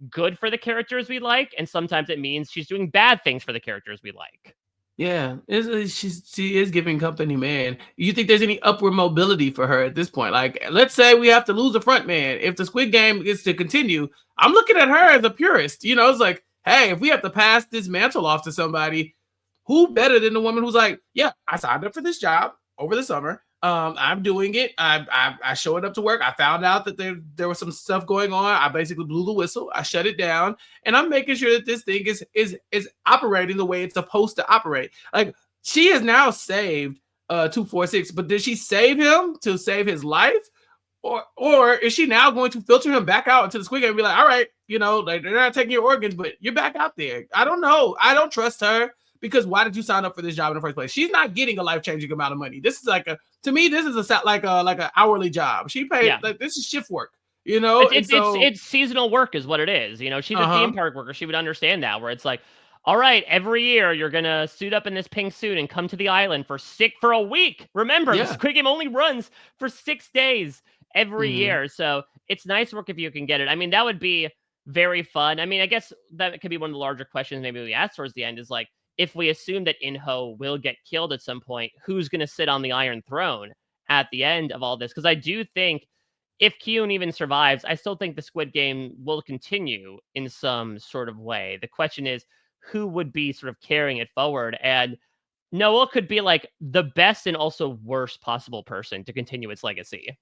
good for the characters we like, and sometimes it means she's doing bad things for the characters we like. Yeah, she is giving company, man. You think there's any upward mobility for her at this point? Like, let's say we have to lose a front man. If the Squid Game is to continue, I'm looking at her as a purist. It's like, hey, if we have to pass this mantle off to somebody, who better than the woman who's like, yeah, I signed up for this job over the summer. I'm doing it. I showed up to work. I found out that there was some stuff going on. I basically blew the whistle. I shut it down, and I'm making sure that this thing is operating the way it's supposed to operate. Like, she has now saved 246, but did she save him to save his life? Or is she now going to filter him back out into the Squid Game and be like, all right, like, they're not taking your organs, but you're back out there. I don't know. I don't trust her. Because why did you sign up for this job in the first place? She's not getting a life-changing amount of money. This is to me, this is like an hourly job. She paid, like, this is shift work, It's seasonal work is what it is. She's a theme park worker. She would understand that, where it's like, all right, every year you're going to suit up in this pink suit and come to the island for a week. Remember, the Squid Game only runs for 6 days every year. So it's nice work if you can get it. I mean, that would be very fun. I mean, I guess that could be one of the larger questions maybe we ask towards the end is like, if we assume that In-ho will get killed at some point, who's going to sit on the Iron Throne at the end of all this? Because I do think if Gi-hun even survives, I still think the Squid Game will continue in some sort of way. The question is, who would be sort of carrying it forward? And Noah could be like the best and also worst possible person to continue its legacy.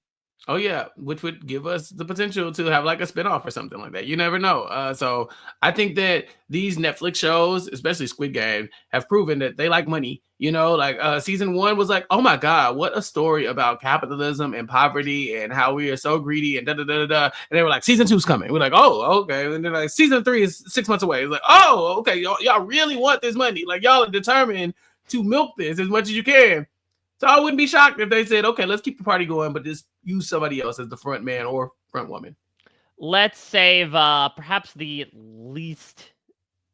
Oh yeah, which would give us the potential to have like a spinoff or something like that. You never know. So I think that these Netflix shows, especially Squid Game, have proven that they like money. Like season 1 was like, oh my God, what a story about capitalism and poverty and how we are so greedy and da da da da. And they were like, season 2's coming. We're like, oh, okay. And then like season 3 is 6 months away. It's like, oh, okay, y'all really want this money. Like, y'all are determined to milk this as much as you can. So I wouldn't be shocked if they said, okay, let's keep the party going, but just use somebody else as the front man or front woman. Let's save perhaps the least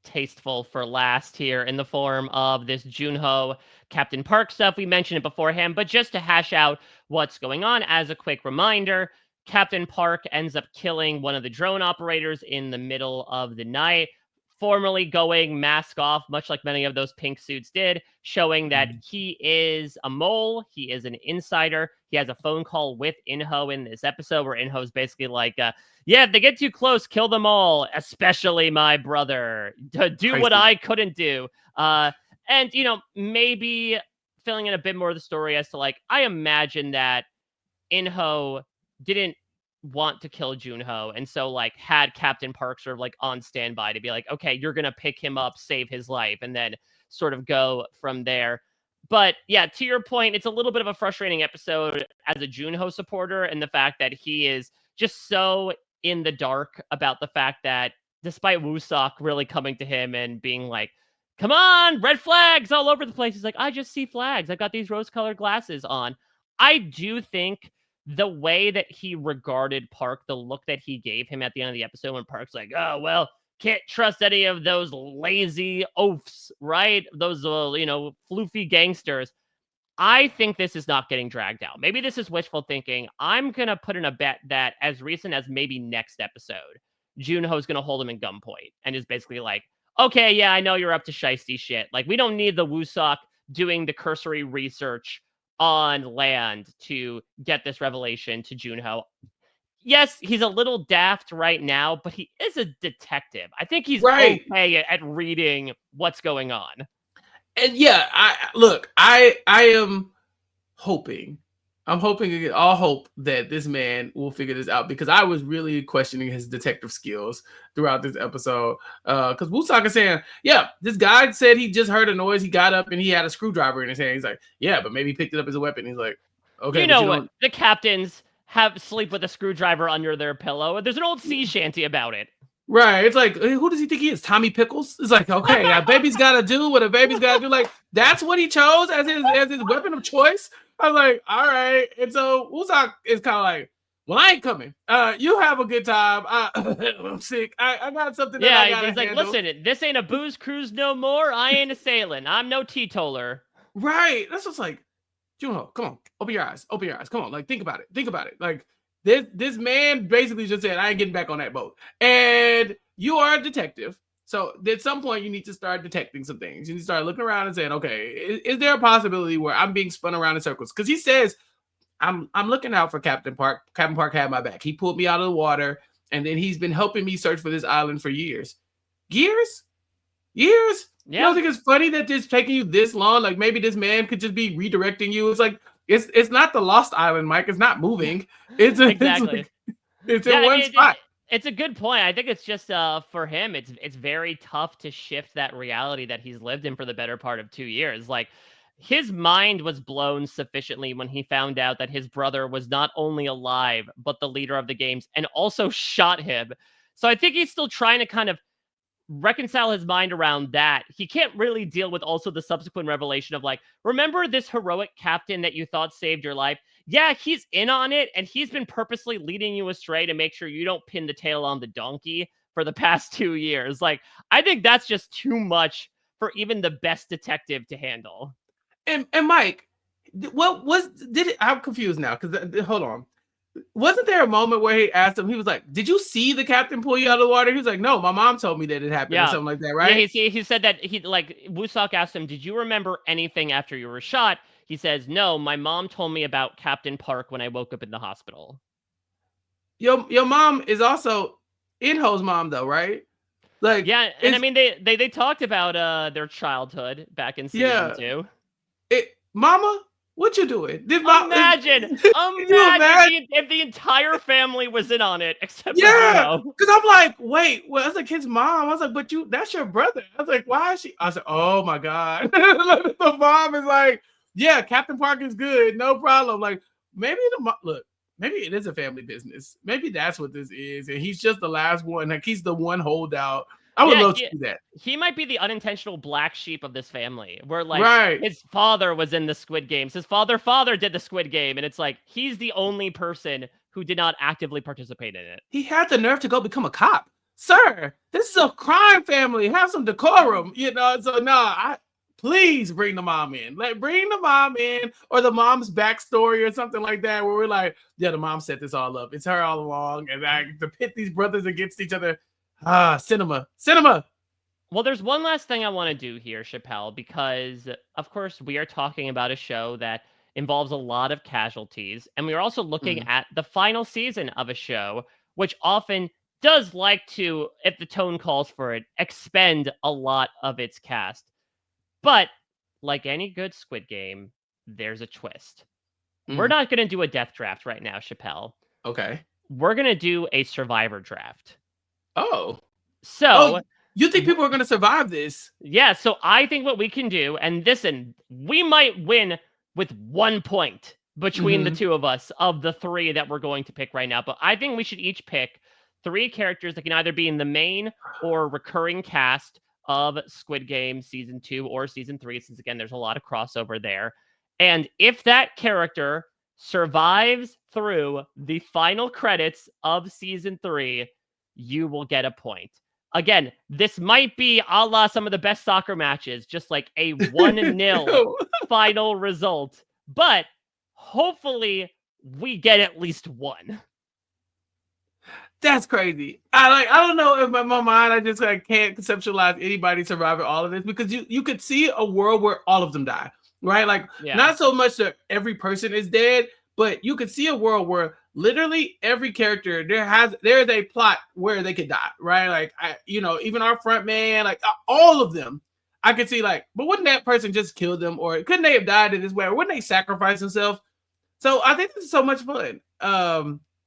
tasteful for last here in the form of this Jun-ho Captain Park stuff. We mentioned it beforehand, but just to hash out what's going on as a quick reminder, Captain Park ends up killing one of the drone operators in the middle of the night, formally going mask off, much like many of those pink suits did, showing that he is a mole, he is an insider. He has a phone call with In-ho in this episode where In-ho's basically like, yeah, if they get too close, kill them all, especially my brother. Do what I couldn't do. And, you know, maybe filling in a bit more of the story as to, like, I imagine that In-ho didn't want to kill Jun-ho, and so, like, had Captain Park sort of, like, on standby to be like, okay, you're gonna pick him up, save his life, and then sort of go from there. But yeah, to your point, it's a little bit of a frustrating episode as a Jun-ho supporter, and the fact that he is just so in the dark about the fact that despite Woo-sok really coming to him and being like, come on, red flags all over the place. He's like, I just see flags. I've got these rose-colored glasses on. I do think the way that he regarded Park, the look that he gave him at the end of the episode when Park's like, oh, well, can't trust any of those lazy oafs, right? Those, you know, floofy gangsters. I think this is not getting dragged out. Maybe this is wishful thinking. I'm going to put in a bet that as recent as maybe next episode, Jun-ho's going to hold him in gunpoint and is basically like, okay, yeah, I know you're up to shiesty shit. Like, we don't need the Woo-sok doing the cursory research on land to get this revelation to Jun-ho. Yes, he's a little daft right now, but he is a detective. I think he's okay at reading what's going on. And yeah, I am hoping. I'm hoping all hope that this man will figure this out, because I was really questioning his detective skills throughout this episode. Because Woo-sok is saying, yeah, this guy said he just heard a noise. He got up and he had a screwdriver in his hand. He's like, yeah, but maybe he picked it up as a weapon. He's like, okay, you know what? The captains have sleep with a screwdriver under their pillow. There's an old sea shanty about it. Right. It's like, who does he think he is? Tommy Pickles? It's like, okay, a baby's got to do what a baby's got to do. Like, that's what he chose as his weapon of choice. I was like, all right. And so Woo-sok is kind of like, well, I ain't coming. You have a good time. I'm sick. I got something that I gotta he's like, handle. listen, this ain't a booze cruise no more. I ain't a sailing. I'm no teetotaler. Right. That's what's like, Jun-ho, come on. Open your eyes. Open your eyes. Come on. Like, think about it. Think about it. Like, this man basically just said, I ain't getting back on that boat. And you are a detective. So at some point, you need to start detecting some things. You need to start looking around and saying, okay, is there a possibility where I'm being spun around in circles? Because he says, I'm looking out for Captain Park. Captain Park had my back. He pulled me out of the water, and then he's been helping me search for this island for years. Years? Yeah. You don't think it's funny that it's taking you this long? Like, maybe this man could just be redirecting you. It's like, it's not the Lost Island, Mike. It's not moving. It's exactly. It's in one spot. It's a good point. I think it's just for him, it's very tough to shift that reality that he's lived in for the better part of 2 years. Like, his mind was blown sufficiently when he found out that his brother was not only alive, but the leader of the games, and also shot him. So I think he's still trying to kind of reconcile his mind around that. He can't really deal with also the subsequent revelation of like, remember this heroic captain that you thought saved your life? Yeah, he's in on it, and he's been purposely leading you astray to make sure you don't pin the tail on the donkey for the past 2 years. Like, I think that's just too much for even the best detective to handle. And Mike, I'm confused now, because hold on. Wasn't there a moment where he asked him, he was like, did you see the captain pull you out of the water? He was like, no, my mom told me that it happened, or something like that, right? Yeah, he said that Woo-sok asked him, did you remember anything after you were shot? He says, no, my mom told me about Captain Park when I woke up in the hospital. Your mom is also In-ho's mom, though, right? Like, yeah, and I mean, they talked about their childhood back in season 2. Mama, what you doing? Imagine if the entire family was in on it, except for because I'm like, wait, well, I was like, his mom. I was like, but that's your brother. I was like, why is she? I was like, oh my god. The mom is like, yeah, Captain Park is good, no problem. Like, maybe maybe it is a family business. Maybe that's what this is, and he's just the last one. Like, he's the one holdout. I would love to see that. He might be the unintentional black sheep of this family, where like his father was in the Squid Games. His father did the Squid Game, and it's like he's the only person who did not actively participate in it. He had the nerve to go become a cop. sir, this is a crime family. Have some decorum, you know. So no, please bring the mom in. Bring the mom in, or the mom's backstory or something like that, where we're like, yeah, the mom set this all up. It's her all along, and to pit these brothers against each other. Cinema. Well, there's one last thing I want to do here, Chappell, because of course we are talking about a show that involves a lot of casualties, and we are also looking at the final season of a show, which often does like to, if the tone calls for it, expend a lot of its cast. But like any good Squid Game, there's a twist. We're not going to do a death draft right now, Chappell. Okay. We're going to do a survivor draft. Oh. So, you think people are going to survive this? Yeah, so I think what we can do, and listen, we might win with 1 point between the two of us of the 3 that we're going to pick right now. But I think we should each pick 3 characters that can either be in the main or recurring cast of Squid Game Season 2 or Season 3, since again, there's a lot of crossover there. And if that character survives through the final credits of Season 3, you will get a point. Again, this might be a la some of the best soccer matches, just like a 1-0 final result. But hopefully we get at least 1. That's crazy. I don't know if in my mind I just can't conceptualize anybody surviving all of this, because you could see a world where all of them die, right? Like not so much that every person is dead, but you could see a world where literally every character there is a plot where they could die, right? Like even our front man, like all of them, I could see but wouldn't that person just kill them, or couldn't they have died in this way, or wouldn't they sacrifice themselves? So I think this is so much fun.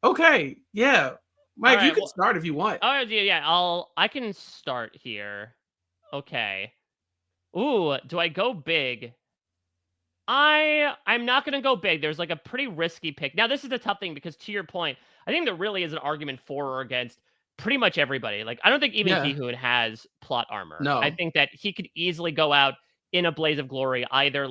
Okay, yeah, Mike, you can start if you want. Oh yeah, I can start here. Okay. Ooh, do I go big? I'm not gonna go big. There's a pretty risky pick. Now, this is a tough thing because, to your point, I think there really is an argument for or against pretty much everybody. I don't think even Gi-hun has plot armor. No. I think that he could easily go out in a blaze of glory, either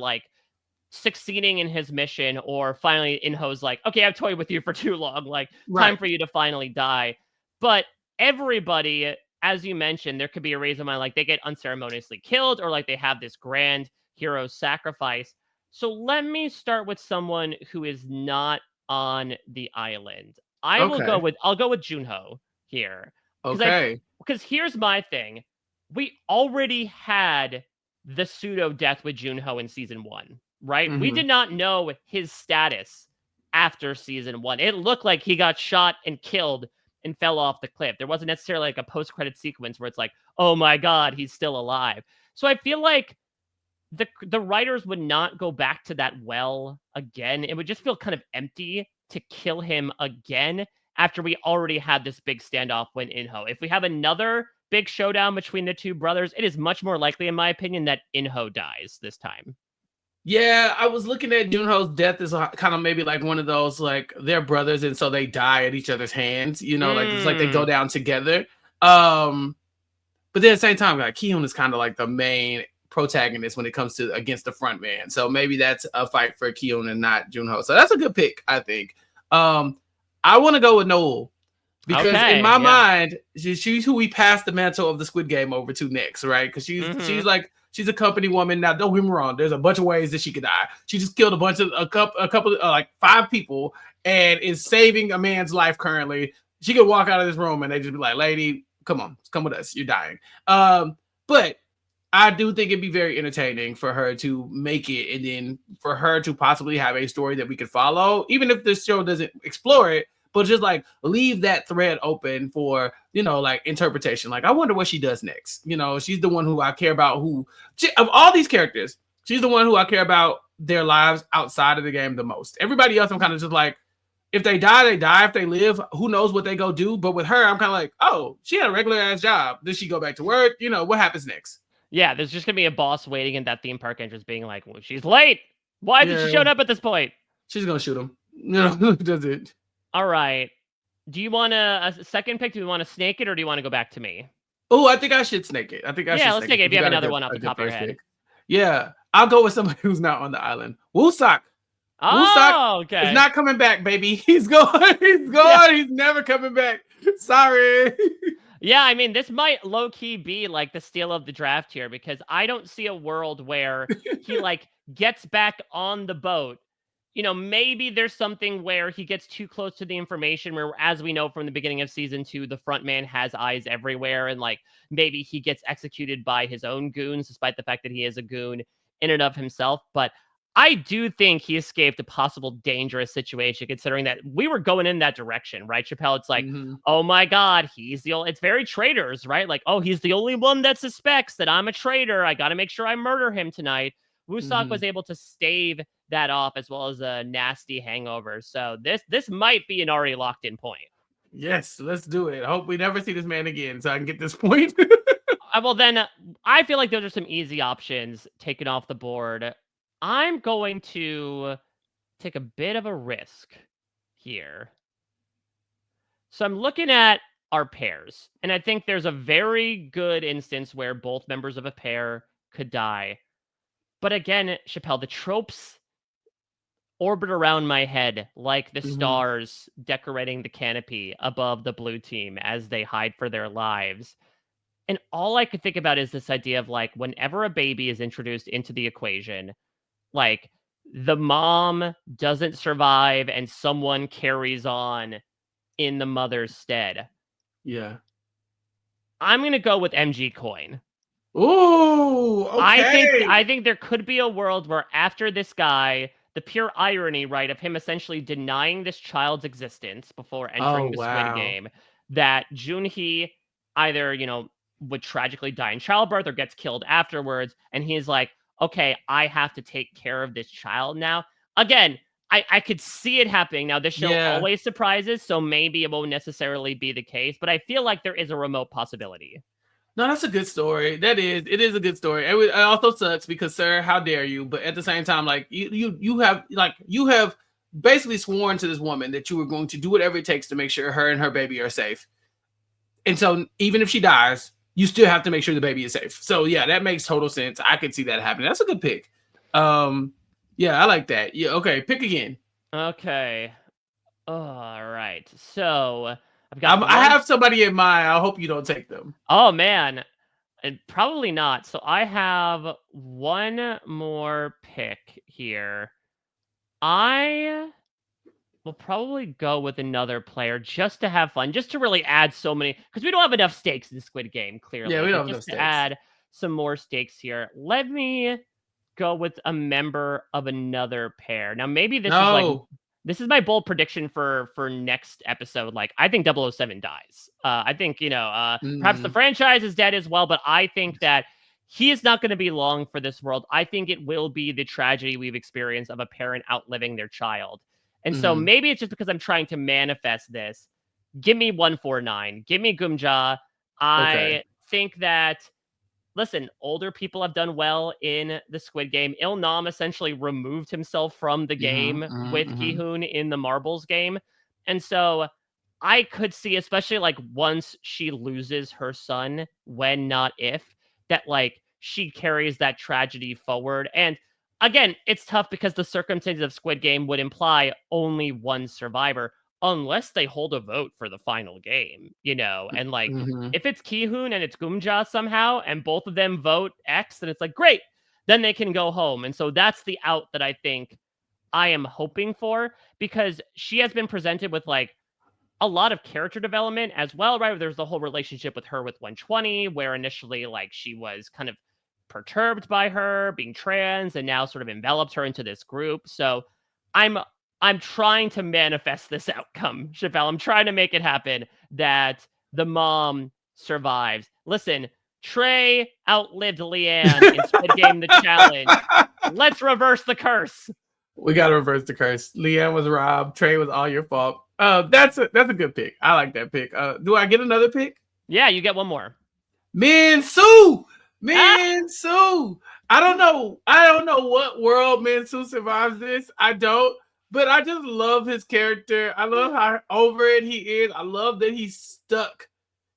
succeeding in his mission, or finally In-ho's okay, I've toyed with you for too long. Time for you to finally die. But everybody, as you mentioned, there could be a reason why they get unceremoniously killed, or they have this grand hero sacrifice. So let me start with someone who is not on the island. I'll go with Jun-ho here. Okay. Because here's my thing. We already had the pseudo death with Jun-ho in season 1, right? We did not know his status after season 1. It looked like he got shot and killed and fell off the cliff. There wasn't necessarily a post-credit sequence where it's oh my God, he's still alive. So I feel like the writers would not go back to that well again. It would just feel kind of empty to kill him again after we already had this big standoff with In-ho. If we have another big showdown between the two brothers, it is much more likely, in my opinion, that In-ho dies this time. Yeah, I was looking at Jun-ho's death as kind of maybe one of those they're brothers and so they die at each other's hands, it's they go down together. But then at the same time, Gi-hun is kind of the main protagonist when it comes to against the front man. So maybe that's a fight for Gi-hun and not Jun-ho. So that's a good pick, I think. I want to go with Noel, because in my mind, she's who we pass the mantle of the Squid Game over to next, right? Because she's a company woman. Now, don't get me wrong. There's a bunch of ways that she could die. She just killed a couple 5 people and is saving a man's life currently. She could walk out of this room and they just be like, lady, come on, come with us. You're dying. But I do think it'd be very entertaining for her to make it, and then for her to possibly have a story that we could follow, even if this show doesn't explore it, but just leave that thread open for, interpretation. I wonder what she does next. She's the one who I care about, of all these characters, she's the one who I care about their lives outside of the game the most. Everybody else, I'm kind of just if they die, they die. If they live, who knows what they go do. But with her, I'm kind of oh, she had a regular ass job. Does she go back to work? What happens next? Yeah, there's just gonna be a boss waiting in that theme park entrance being well, she's late. Why did she show up at this point? She's gonna shoot him. Does it? All right. Do you want a second pick? Do you want to snake it, or do you want to go back to me? Oh, I think I should snake it. Yeah, let's snake it. If you have another one off the top of your head. Pick. Yeah, I'll go with somebody who's not on the island. Woo-sok. Oh, okay. He's not coming back, baby. He's gone. He's gone. Yeah. He's never coming back. Sorry. Yeah, I mean, this might low key be like the steal of the draft here because I don't see a world where he like gets back on the boat. Maybe there's something where he gets too close to the information where, as we know from the beginning of season 2, the front man has eyes everywhere, and like maybe he gets executed by his own goons, despite the fact that he is a goon in and of himself. But I do think he escaped a possible dangerous situation, considering that we were going in that direction, right, Chappell? It's like, Mm-hmm. oh my God, it's very traitors, right? Like, oh, he's the only one that suspects that I'm a traitor. I got to make sure I murder him tonight. Woosak Mm-hmm. was able to stave that off as well as a nasty hangover. So this might be an already locked in point. Yes, let's do it. I hope we never see this man again so I can get this point. Well, then I feel like those are some easy options taken off the board. I'm going to take a bit of a risk here. So I'm looking at our pairs, and I think there's a very good instance where both members of a pair could die. But again, Chappelle, the tropes orbit around my head like the Mm-hmm. stars decorating the canopy above the blue team as they hide for their lives. And all I could think about is this idea of like whenever a baby is introduced into the equation, like the mom doesn't survive and someone carries on in the mother's stead. Yeah. I'm going to go with MG Coin. Ooh, I think okay. I think there could be a world where after this guy, the pure irony, right, of him essentially denying this child's existence before Oh, entering the Squid wow. Game, that Jun-hi either, would tragically die in childbirth or gets killed afterwards, and he's like, okay, I have to take care of this child now. Again, I could see it happening. Now, this show Yeah. always surprises, so maybe it won't necessarily be the case, but I feel like there is a remote possibility. No, that's a good story. It is a good story. It also sucks because, sir, how dare you? But at the same time, like you have basically sworn to this woman that you were going to do whatever it takes to make sure her and her baby are safe. And so, even if she dies, you still have to make sure the baby is safe. So, yeah, that makes total sense. I could see that happening. That's a good pick. Yeah, I like that. Yeah, okay, pick again. Okay. All right. So I've got I one. have somebody in mind. I hope you don't take them. Oh man, and probably not. So I have one more pick here. I will probably go with another player just to have fun, just to really add so many, because we don't have enough stakes in Squid Game, Yeah, clearly. we don't But have enough just to stakes. add some more stakes here, let me go with a member of another pair. Now, maybe No. this is my bold prediction for next episode. Like, I think 007 dies. I think, perhaps the Mm, franchise is dead as well, but I think that he is not going to be long for this world. I think it will be the tragedy we've experienced of a parent outliving their child. And so mm-hmm. maybe it's just because I'm trying to manifest this. Give me 149. Give me Jung-jae. Okay. I think that, listen, older people have done well in the Squid Game. Il-nam essentially removed himself from the Mm-hmm, game mm-hmm, with mm-hmm. Gi-hun in the marbles game. And so I could see, especially like once she loses her son, when not if, that like she carries that tragedy forward. And again, it's tough because the circumstances of Squid Game would imply only one survivor unless they hold a vote for the final game, and like Mm-hmm. if it's Gi-hun and it's Jung-jae somehow and both of them vote X, then it's like great, then they can go home. And so that's the out that I think I am hoping for, because she has been presented with like a lot of character development as well, right? There's the whole relationship with her with 120, where initially like she was kind of perturbed by her being trans and now sort of enveloped her into this group. So I'm I'm trying to manifest this outcome, Chappelle. I'm trying to make it happen that the mom survives. Listen, Trey outlived Leanne in Squid Game the Challenge. Let's reverse the curse. We gotta reverse the curse. Leanne was robbed. Trey was all your fault. That's a good pick. I like that pick. Do I get another pick? Yeah, you get one more. Min Sue. Ah! Min Sue. I don't know. I don't know what world Min Sue survives this. I don't. But I just love his character. I love how over it he is. I love that he's stuck.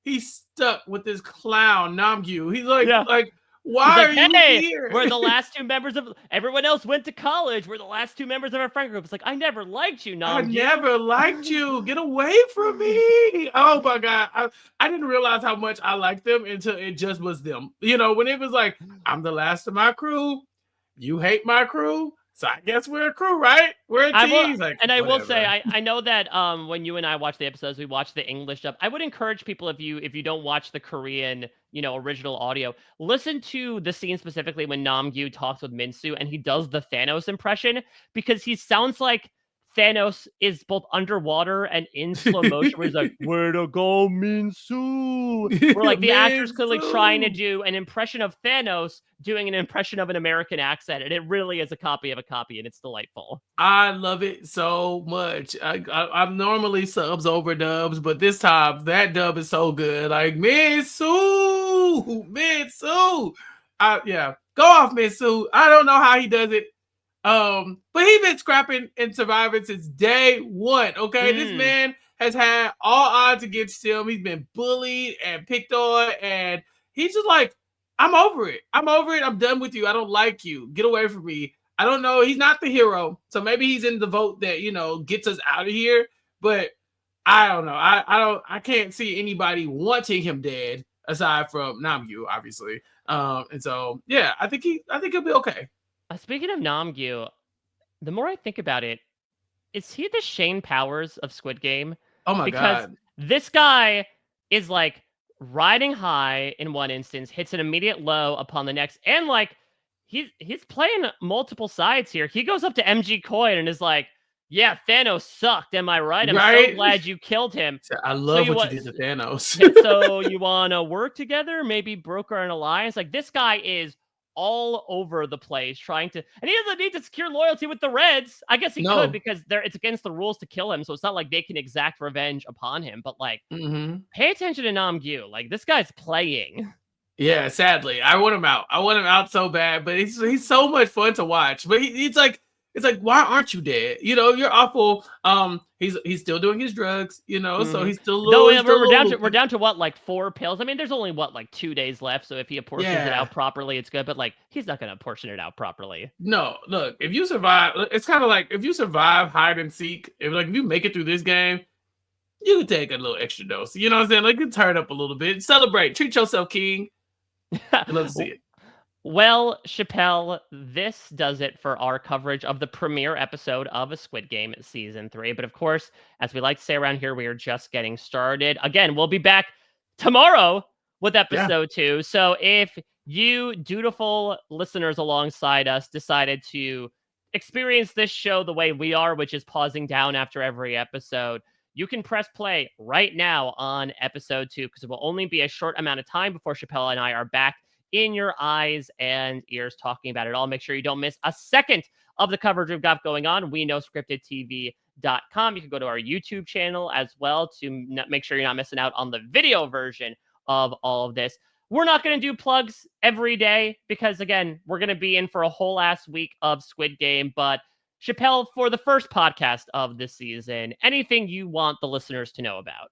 He's stuck with this clown Namgyu. He's like Yeah. like He's Why like, are you hey, here? we're the last two members of everyone else went to college. We're the last two members of our friend group. It's like, I never liked you, I Namgyu. never liked you. Get away from me. Oh my God. I didn't realize how much I liked them until it just was them. You know, when it was like, I'm the last of my crew. You hate my crew. So I guess we're a crew, right? We're a I will, team. Like, and I will say, whatever. I know that when you and I watch the episodes, we watch the English dub. I would encourage people, if you don't watch the Korean, original audio, listen to the scene specifically when Namgyu talks with Minsu and he does the Thanos impression, because he sounds like Thanos is both underwater and in slow motion, where he's like, "Where to go, Minsu?" Where like the actor's clearly trying to Minsu. do an impression of Thanos doing an impression of an American accent, and it really is a copy of a copy, and it's delightful. I love it so much. I'm normally subs over dubs, but this time that dub is so good. Like Minsu, Minsu. Yeah, go off, Minsu. I don't know how he does it. But he's been scrapping and surviving since day one. Okay, this man has had all odds against him. He's been bullied and picked on, and he's just like, I'm over it. I'm over it. I'm done with you. I don't like you. Get away from me. I don't know. He's not the hero, so maybe he's in the vote that gets us out of here. But I don't know. I can't see anybody wanting him dead aside from Namgyu, obviously. And so yeah, I think he'll be okay. Speaking of Namgyu, the more I think about it, is he the Shane Powers of Squid Game? Oh my Because God. this guy is like riding high in one instance, hits an immediate low upon the next, and like he's playing multiple sides here. He goes up to MG Coin and is like, "Yeah, Thanos sucked. Am I right? I'm so Right? glad you killed him. I So love you what you want, did to Thanos. so you want to work together? Maybe broker an alliance." Like this guy is all over the place trying to, and he doesn't need to secure loyalty with the Reds. I guess he could, No. because it's against the rules to kill him, so it's not like they can exact revenge upon him. But like, Hmm. pay attention to Namgyu. Like this guy's playing. Yeah, sadly, I want him out. I want him out so bad, but he's so much fun to watch. But he's like, it's like, why aren't you dead? You're awful. He's still doing his drugs. So Mm-hmm. he's still Though low. He's still low. we're down to what, like 4 pills. I mean, there's only what, like 2 days left. So if he apportions it Yeah. out properly, it's good. But like, he's not gonna apportion it out properly. No, look, if you survive, it's kind of like if you survive hide and seek. If you make it through this game, you can take a little extra dose. You know what I'm saying? Like, you turn up a little bit, celebrate, treat yourself, king. I love to see it. Well, Chappell, this does it for our coverage of the premiere episode of A Squid Game Season 3. But of course, as we like to say around here, we are just getting started. Again, we'll be back tomorrow with episode 2. So if you dutiful listeners alongside us decided to experience this show the way we are, which is pausing down after every episode, you can press play right now on episode 2, because it will only be a short amount of time before Chappell and I are back in your eyes and ears talking about it all. Make sure you don't miss a second of the coverage we've got going on. We know scriptedtv.com. You can go to our YouTube channel as well to make sure you're not missing out on the video version of all of this. We're not going to do plugs every day because, again, we're going to be in for a whole ass week of Squid Game. But Chappell, for the first podcast of this season, anything you want the listeners to know about?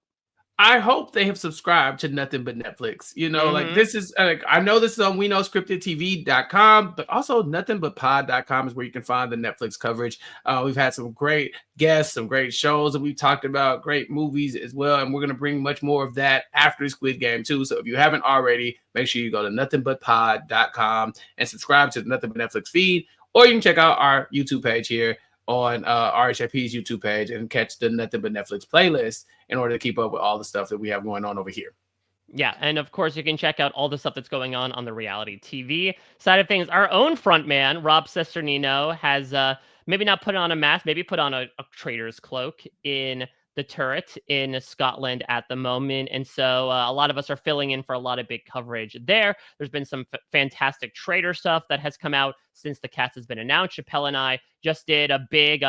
I hope they have subscribed to Nothing But Netflix. Like, Mhm. this is like, I know this is on We Know scriptedtv.com, but also nothingbutpod.com is where you can find the Netflix coverage. We've had some great guests, some great shows that we've talked about, great movies as well, and we're going to bring much more of that after Squid Game too. So if you haven't already, make sure you go to nothingbutpod.com and subscribe to the Nothing But Netflix feed, or you can check out our YouTube page here on RHAP's YouTube page and catch the Nothing But Netflix playlist in order to keep up with all the stuff that we have going on over here. Yeah, and of course, you can check out all the stuff that's going on the reality TV side of things. Our own frontman, Rob Cesternino, has maybe not put on a mask, maybe put on a traitor's cloak in the turret in Scotland at the moment. And so a lot of us are filling in for a lot of big coverage there. There's been some fantastic traitor stuff that has come out since the cast has been announced. Chappell and I just did a big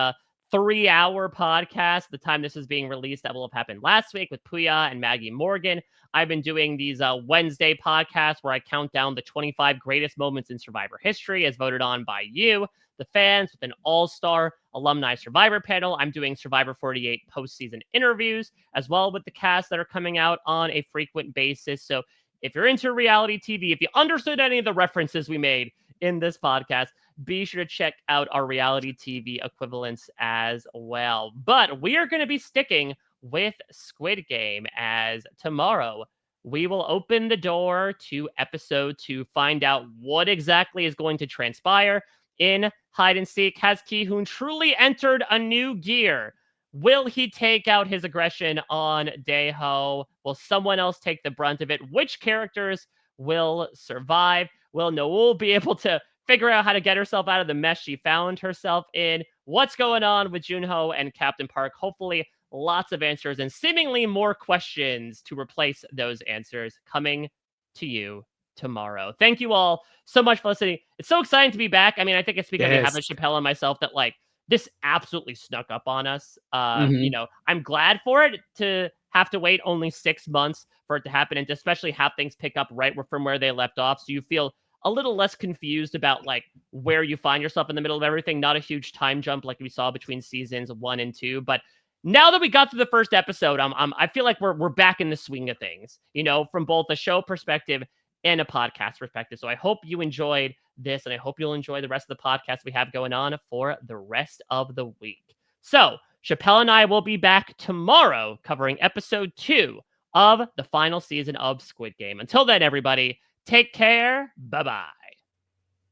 3-hour podcast. The time this is being released, that will have happened last week with Puya and Maggie Morgan. I've been doing these Wednesday podcasts where I count down the 25 greatest moments in Survivor history as voted on by you, the fans, with an all-star alumni Survivor panel. I'm doing Survivor 48 postseason interviews as well with the cast that are coming out on a frequent basis. So if you're into reality TV, if you understood any of the references we made in this podcast, be sure to check out our reality TV equivalents as well. But we are going to be sticking with Squid Game, as tomorrow we will open the door to episode 2, find out what exactly is going to transpire in hide and seek. Has Gi-hun truly entered a new gear? Will he take out his aggression on Dae-ho? Will someone else take the brunt of it? Which characters will survive? Will Noel be able to figure out how to get herself out of the mess she found herself in? What's going on with Jun-ho and Captain Park? Hopefully, lots of answers and seemingly more questions to replace those answers coming to you tomorrow. Thank you all so much for listening. It's so exciting to be back. I mean, I think it's because we have a Chappell and myself that like this absolutely snuck up on us. You know, I'm glad for it to have to wait only 6 months for it to happen and to especially have things pick up right from where they left off. So you feel a little less confused about like where you find yourself in the middle of everything. Not a huge time jump like we saw between seasons 1 and 2, but now that we got through the first episode, I feel like we're back in the swing of things, you know, from both a show perspective and a podcast perspective. So I hope you enjoyed this, and I hope you'll enjoy the rest of the podcast we have going on for the rest of the week. So Chappell and I will be back tomorrow covering episode 2 of the final season of Squid Game. Until then, everybody, take care. Bye-bye.